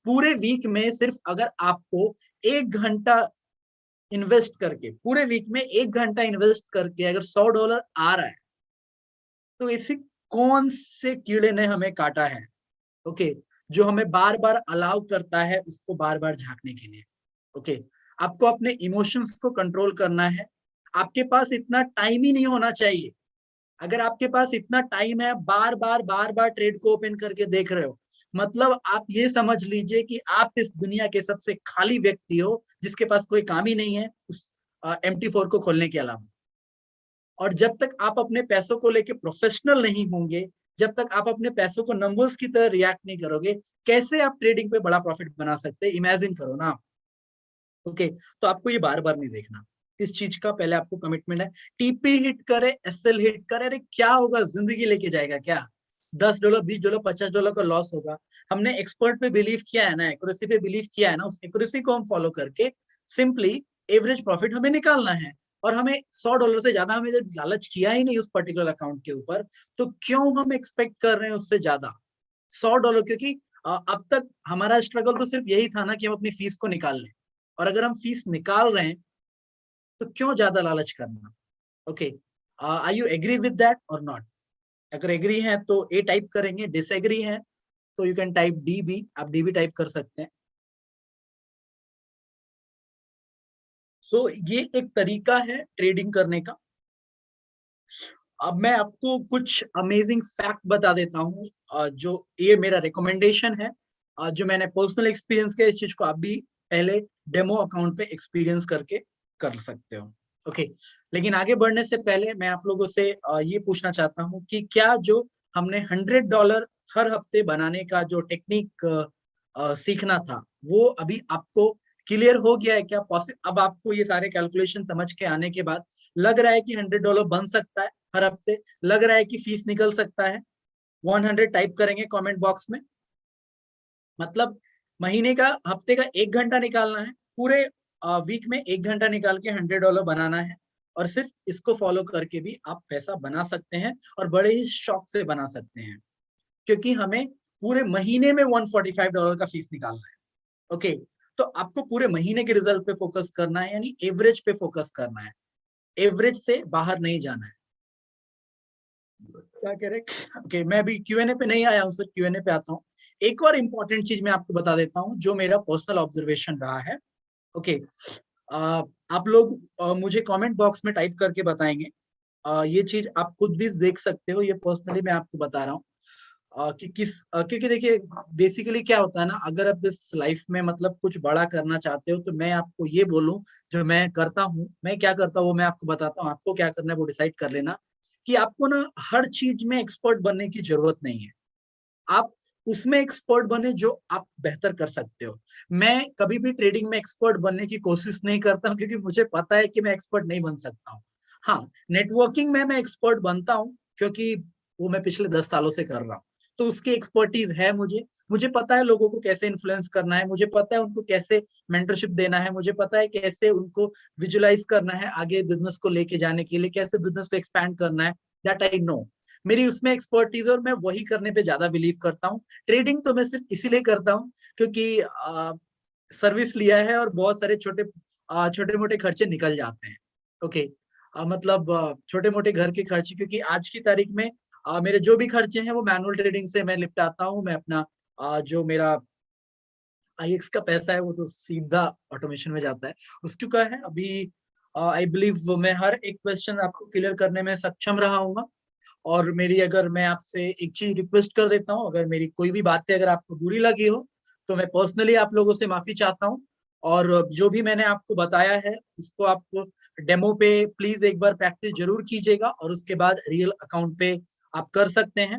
पूरे वीक में सिर्फ अगर आपको 1 घंटा इन्वेस्ट करके, पूरे वीक में 1 घंटा इन्वेस्ट करके अगर $100 आ रहा है, तो इसी कौन से कीड़े ने हमें काटा है? ओके। जो हमें बार बार अलाउ करता है उसको बार बार झांकने के लिए। ओके। आपको अपने इमोशंस को कंट्रोल करना है। आपके पास इतना टाइम ही नहीं होना चाहिए। अगर आपके पास इतना टाइम है, बार बार ट्रेड को ओपन करके देख रहे हो, मतलब आप ये समझ लीजिए कि आप इस दुनिया के सबसे खाली व्यक्ति हो जिसके पास कोई काम ही नहीं है उस MT4 को खोलने के अलावा। और जब तक आप अपने पैसों को लेके प्रोफेशनल नहीं होंगे, जब तक आप अपने पैसों को नंबर्स की तरह रिएक्ट नहीं करोगे, कैसे आप ट्रेडिंग पे बड़ा प्रॉफिट बना सकते हैं? इमेजिन करो ना। ओके। तो आपको ये बार बार नहीं देखना, इस चीज का पहले आपको कमिटमेंट है। TP हिट करे, SL हिट करे, अरे क्या होगा, जिंदगी लेके जाएगा क्या? $10, $20, $50 का लॉस होगा। हमने एक्सपर्ट पे बिलीव किया है ना, एक्यूरेसी पे बिलीव किया है ना, उस एक्यूरेसी को हम फॉलो करके सिंपली एवरेज प्रॉफिट हमें निकालना है। और हमें $100 से ज्यादा हमें जब लालच किया ही नहीं उस पर्टिकुलर अकाउंट के ऊपर, तो क्यों हम एक्सपेक्ट कर रहे हैं उससे ज्यादा $100? क्योंकि अब तक हमारा स्ट्रगल तो सिर्फ यही था ना कि हम अपनी फीस को निकाल लें, और अगर हम फीस निकाल रहे हैं तो क्यों ज्यादा लालच करना? Okay. I you agree with that और नॉट? अगर एग्री है तो ए टाइप करेंगे, डिसएग्री है तो यू कैन टाइप DB, आप DB टाइप कर सकते हैं। सो ये एक तरीका है ट्रेडिंग करने का। अब मैं आपको कुछ अमेजिंग फैक्ट बता देता हूँ, जो ये मेरा रिकमेंडेशन है, जो मैंने पर्सनल एक्सपीरियंस किया, इस चीज को आप भी पहले डेमो अकाउंट पे एक्सपीरियंस करके कर सकते हो। ओके। लेकिन आगे बढ़ने से पहले मैं आप लोगों से ये पूछना चाहता हूँ कि क्या जो हमने $100 हर हफ्ते बनाने का जो टेक्निक सीखना था, वो अभी आपको क्लियर हो गया है क्या? अब आपको ये सारे कैलकुलेशन समझ के आने के बाद लग रहा है कि $100 बन सकता है हर हफ्ते, लग रहा है कि फीस निकल सकता है, 100 टाइप करेंगे कमेंट बॉक्स में। मतलब महीने का, हफ्ते का 1 घंटा निकालना है, पूरे वीक में 1 घंटा निकाल के $100 बनाना है, और सिर्फ इसको फॉलो करके भी आप पैसा बना सकते हैं, और बड़े ही शौक से बना सकते हैं, क्योंकि हमें पूरे महीने में $145 का फीस निकालना है। ओके, तो आपको पूरे महीने के रिजल्ट पे फोकस करना है, यानी एवरेज पे फोकस करना है, एवरेज से बाहर नहीं जाना है। क्या कह रहे? ओके, मैं अभी क्यूएनए पे नहीं आया हूँ सर, क्यूएनए पे आता हूँ। एक और इम्पोर्टेंट चीज मैं आपको बता देता हूँ, जो मेरा पर्सनल ऑब्जर्वेशन रहा है। ओके, आप लोग मुझे कमेंट बॉक्स में टाइप करके बताएंगे। ये चीज आप खुद भी देख सकते हो, ये पर्सनली मैं आपको बता रहा हूँ कि क्योंकि देखिए बेसिकली क्या होता है ना, अगर आप इस लाइफ में मतलब कुछ बड़ा करना चाहते हो, तो मैं आपको ये बोलूं, जो मैं करता हूँ, मैं क्या करता हूँ वो मैं आपको बताता हूँ, आपको क्या करना है वो डिसाइड कर लेना। कि आपको ना हर चीज में एक्सपर्ट बनने की जरूरत नहीं है, आप उसमें एक्सपर्ट बने जो आप बेहतर कर सकते हो। मैं कभी भी ट्रेडिंग में एक्सपर्ट बनने की कोशिश नहीं करता हूँ, क्योंकि मुझे पता है कि मैं एक्सपर्ट नहीं बन सकता हूँ। हाँ, नेटवर्किंग में मैं एक्सपर्ट बनता हूँ, क्योंकि वो मैं पिछले 10 सालों से कर रहा हूँ, तो उसकी एक्सपर्टीज है मुझे। मुझे पता है लोगों को कैसे इन्फ्लुएंस करना है, मुझे पता है उनको कैसे मेंटरशिप देना है, मुझे पता है कैसे उनको विजुलाइज करना है आगे बिजनेस को लेके जाने के लिए, कैसे बिजनेस को एक्सपैंड करना है, दैट आई नो। मेरी उसमें एक्सपर्टीज है, और मैं वही करने पे ज्यादा बिलीव करता हूँ। ट्रेडिंग तो मैं सिर्फ इसीलिए करता हूँ क्योंकि सर्विस लिया है, और बहुत सारे छोटे मोटे खर्चे निकल जाते हैं। ओके, मतलब छोटे मोटे घर के खर्चे, क्योंकि आज की तारीख में मेरे जो भी खर्चे हैं वो मैनुअल ट्रेडिंग से मैं निपटाता हूँ। मैं अपना जो मेरा आईएक्स का पैसा है वो तो सीधा ऑटोमेशन में जाता है, उस चुका है अभी। आई बिलीव मैं हर एक क्वेश्चन आपको क्लियर करने में सक्षम रहा हूँ। और मेरी, अगर मैं आपसे एक चीज रिक्वेस्ट कर देता हूँ, अगर मेरी कोई भी बातें अगर आपको बुरी लगी हो, तो मैं पर्सनली आप लोगों से माफी चाहता हूँ। और जो भी मैंने आपको बताया है उसको आप डेमो पे प्लीज एक बार प्रैक्टिस जरूर कीजिएगा, और उसके बाद रियल अकाउंट पे आप कर सकते हैं,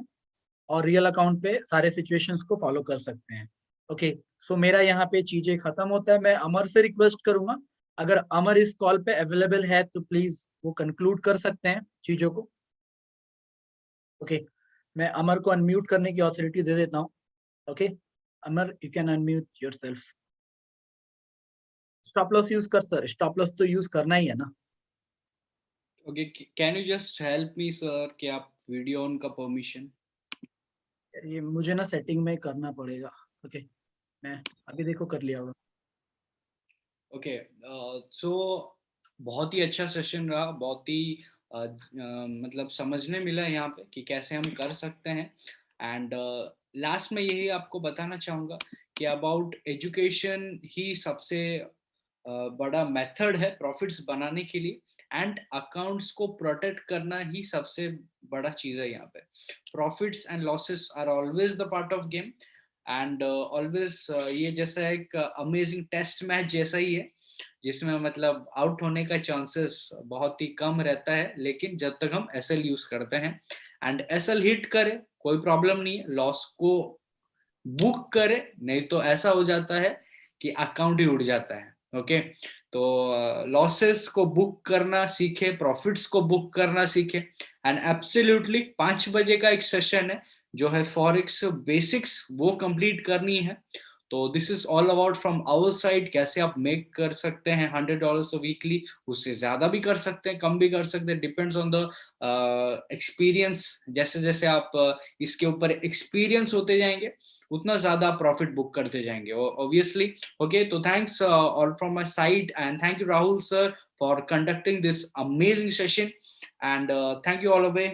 और रियल अकाउंट पे सारे सिचुएशंस को फॉलो कर सकते हैं। ओके, सो मेरा यहाँ पे चीजें खत्म होता है। मैं अमर से रिक्वेस्ट करूंगा, अगर अमर इस कॉल पे अवेलेबल है तो प्लीज वो कंक्लूड कर सकते हैं चीजों को। ओके, मैं अमर को अनम्यूट करने की ऑथोरिटी दे देता हूँ। Okay, Amar you can unmute yourself. Stop loss use कर सर, स्टॉप लॉस तो यूज करना ही है ना। Okay, can you just help me sir कि आप वीडियो ऑन का परमिशन? ये मुझे ना सेटिंग में करना पड़ेगा। ओके, मैं अभी देखो कर लिया होगा। ओके, सो बहुत ही अच्छा सेशन रहा, बहुत ही मतलब समझने मिला यहाँ पे कि कैसे हम कर सकते हैं। एंड लास्ट में यही आपको बताना चाहूँगा कि अबाउट एजुकेशन ही सबसे बड़ा मेथड है प्रॉफिट्स बनाने के लिए, एंड अकाउंट्स को प्रोटेक्ट करना ही सबसे बड़ा चीज़ है यहाँ पे। Profits and losses are always the part of game, and always ये जैसा एक अमेजिंग टेस्ट मैच जैसा ही है, जिसमें मतलब आउट होने का चांसेस बहुत ही कम रहता है, लेकिन जब तक हम एसएल यूज करते हैं एंड एसएल हिट करे कोई प्रॉब्लम नहीं है, लॉस को बुक करे, नहीं तो ऐसा हो जाता है कि अकाउंट ही उड़ जाता है। ओके, तो लॉसेस को बुक करना सीखे, प्रॉफिट्स को बुक करना सीखे। एंड एब्सोल्युटली 5 बजे का एक सेशन है जो है फॉरेक्स बेसिक्स, वो कंप्लीट करनी है। तो this is all about from our side, कैसे आप मेक कर सकते हैं $100 वीकली, उससे ज्यादा भी कर सकते हैं, कम भी कर सकते हैं, डिपेंड्स ऑन द एक्सपीरियंस। जैसे जैसे आप इसके ऊपर एक्सपीरियंस होते जाएंगे, उतना ज्यादा प्रॉफिट बुक करते जाएंगे ऑब्वियसली। ओके, तो thanks all from my side, and thank you Rahul sir for conducting this amazing session, and thank you all away.